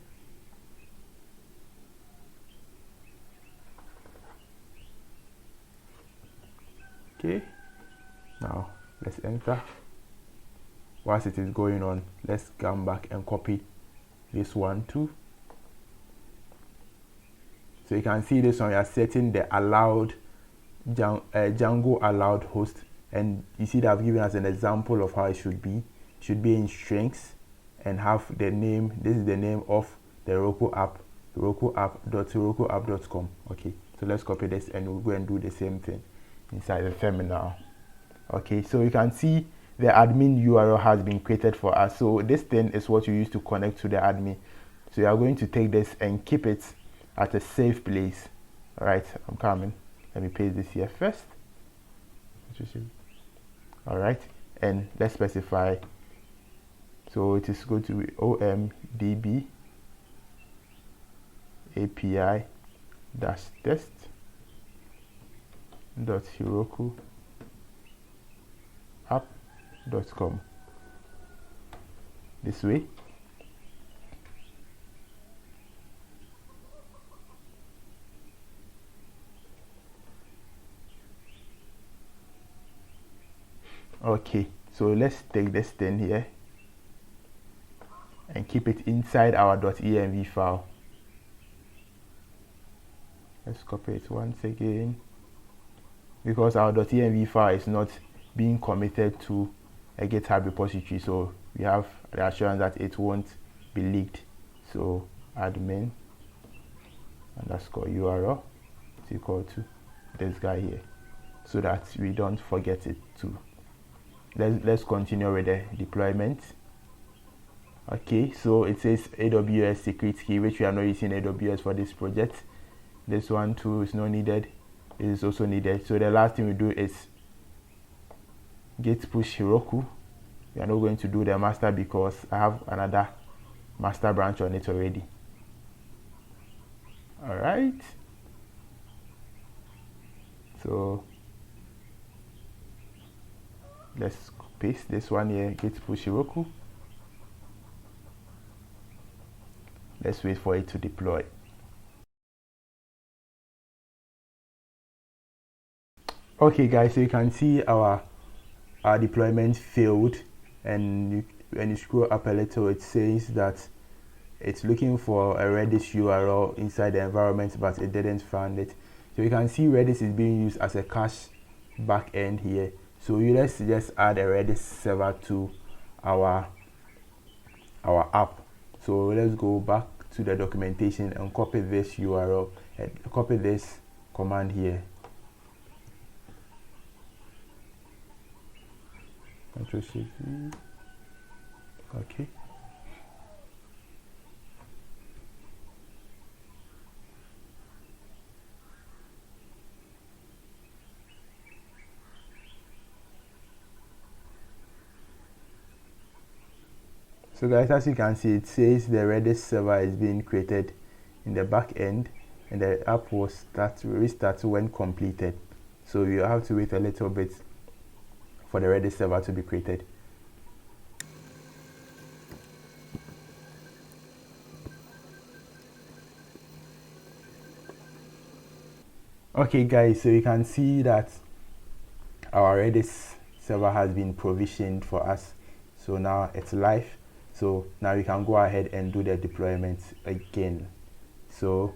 S1: Okay, now let's enter. Whilst it is going on, let's come back and copy this one too. So you can see this one, we are setting the allowed Django allowed host, and you see that I've given us an example of how it should be. It should be in strings and have the name. This is the name of the Heroku app, herokuapp.herokuapp.com. Okay, so let's copy this and we'll go and do the same thing inside the terminal. Okay, so you can see the admin URL has been created for us. So this thing is what you use to connect to the admin. So you are going to take this and keep it at a safe place. All right, I'm coming. Let me paste this here first. All right, and let's specify. So it is going to be Omdb API -test .herokuapp.com. This way. Okay, so let's take this thing here and keep it inside our .env file. Let's copy it once again, because our .env file is not being committed to a GitHub repository, so we have the assurance that it won't be leaked. So admin _URL is equal to this guy here, so that we don't forget it too. Let's continue with the deployment. Okay, so it says AWS secret key, which we are not using AWS for this project. This one too is not needed. It is also needed. So the last thing we do is git push Heroku. We are not going to do the master because I have another master branch on it already. All right, so let's paste this one here, git push Heroku. Let's wait for it to deploy. Okay guys, so you can see our deployment failed, and when you scroll up a little, it says that it's looking for a Redis URL inside the environment, but it didn't find it. So you can see Redis is being used as a cache backend here. So let's just add a Redis server to our app. So let's go back to the documentation and copy this URL and copy this command here. Okay. So guys, as you can see, it says the Redis server is being created in the back end and the app will restart when completed. So you have to wait a little bit for the Redis server to be created. Okay guys, so you can see that our Redis server has been provisioned for us. So now it's live. So now we can go ahead and do the deployment again. So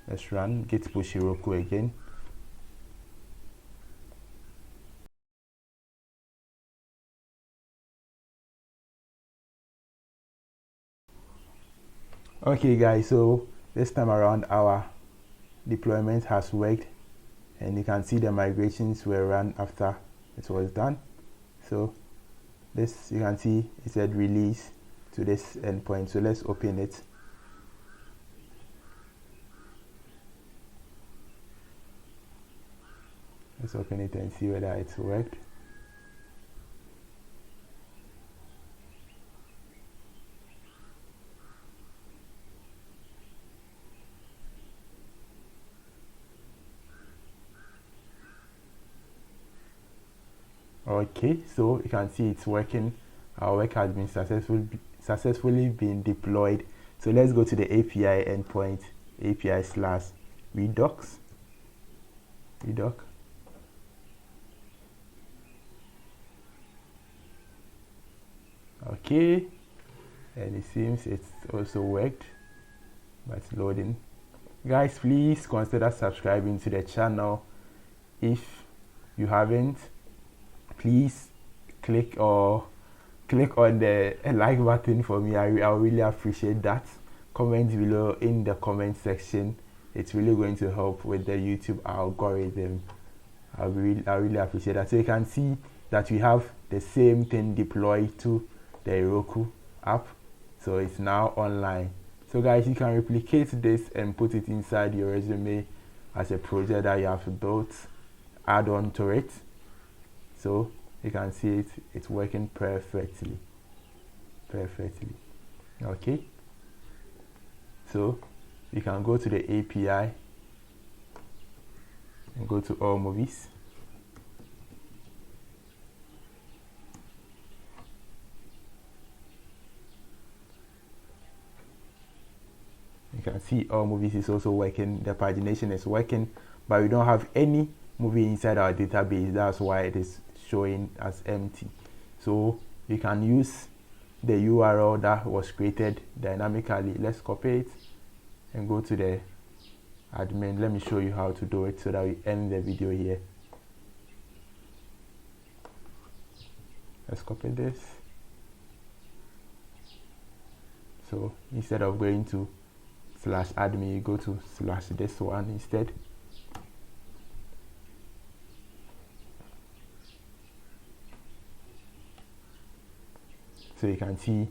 S1: let's run git push Heroku again. Okay guys, so this time around our deployment has worked and you can see the migrations were run after it was done. So this, you can see it said release to this endpoint. So let's open it. Let's open it and see whether it's worked. Okay, so you can see it's working. Our work has been successfully been deployed. So let's go to the API endpoint, API/redoc. Okay, and it seems it's also worked, but it's loading. Guys, please consider subscribing to the channel if you haven't. Please click on the like button for me. I really appreciate that. Comment below in the comment section. It's really going to help with the YouTube algorithm. I really appreciate that. So you can see that we have the same thing deployed to the Heroku app. So it's now online. So guys, you can replicate this and put it inside your resume as a project that you have built, add on to it. So you can see it's working perfectly. Okay, so you can go to the API and go to all movies. You can see all movies is also working. The pagination is working, but we don't have any movie inside our database. That's why it is showing as empty. So you can use the URL that was created dynamically. Let's copy it and go to the admin. Let me show you how to do it so that we end the video here. Let's copy this. So instead of going to /admin, you go to /this one instead. So you can see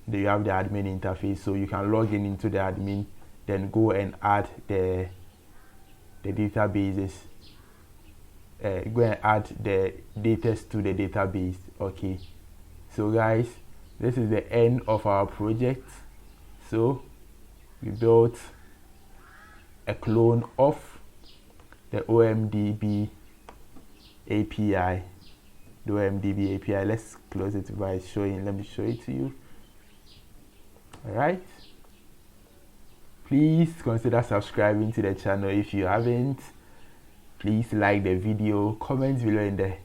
S1: that you have the admin interface, so you can log in into the admin, then go and add the databases, go and add the data to the database. Okay, so guys, this is the end of our project. So we built a clone of the Omdb API. The Omdb API. Let's close it by showing. Let me show it to you. All right. Please consider subscribing to the channel if you haven't. Please like the video. Comment below in the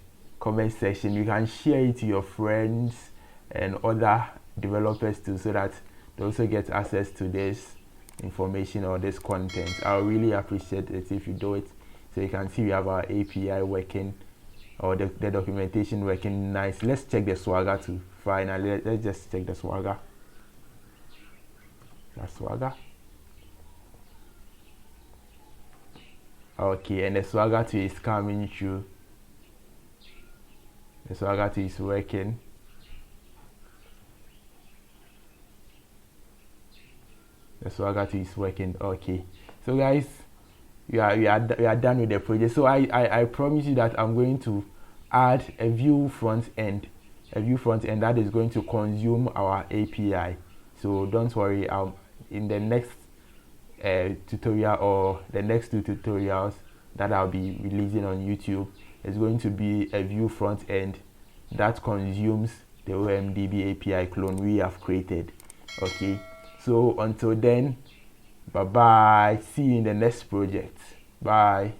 S1: comment section. You can share it to your friends and other developers too, so that they also get access to this information or this content. I really appreciate it if you do it. So you can see we have our API working, or the documentation working nice. Let's check the Swagger too. Finally, let's just check the Swagger. That's Swagger. Okay, and the Swagger 2 is coming through. The Swagger 2 is working. The Swagger 2 is working. Okay, so guys, we are done with the project. So I promise you that I'm going to add a view front end that is going to consume our API. So don't worry, in the next tutorial or the next 2 tutorials that I'll be releasing on YouTube, is going to be a view front end that consumes the Omdb API clone we have created. Okay, so until then, bye bye, see you in the next project. Bye.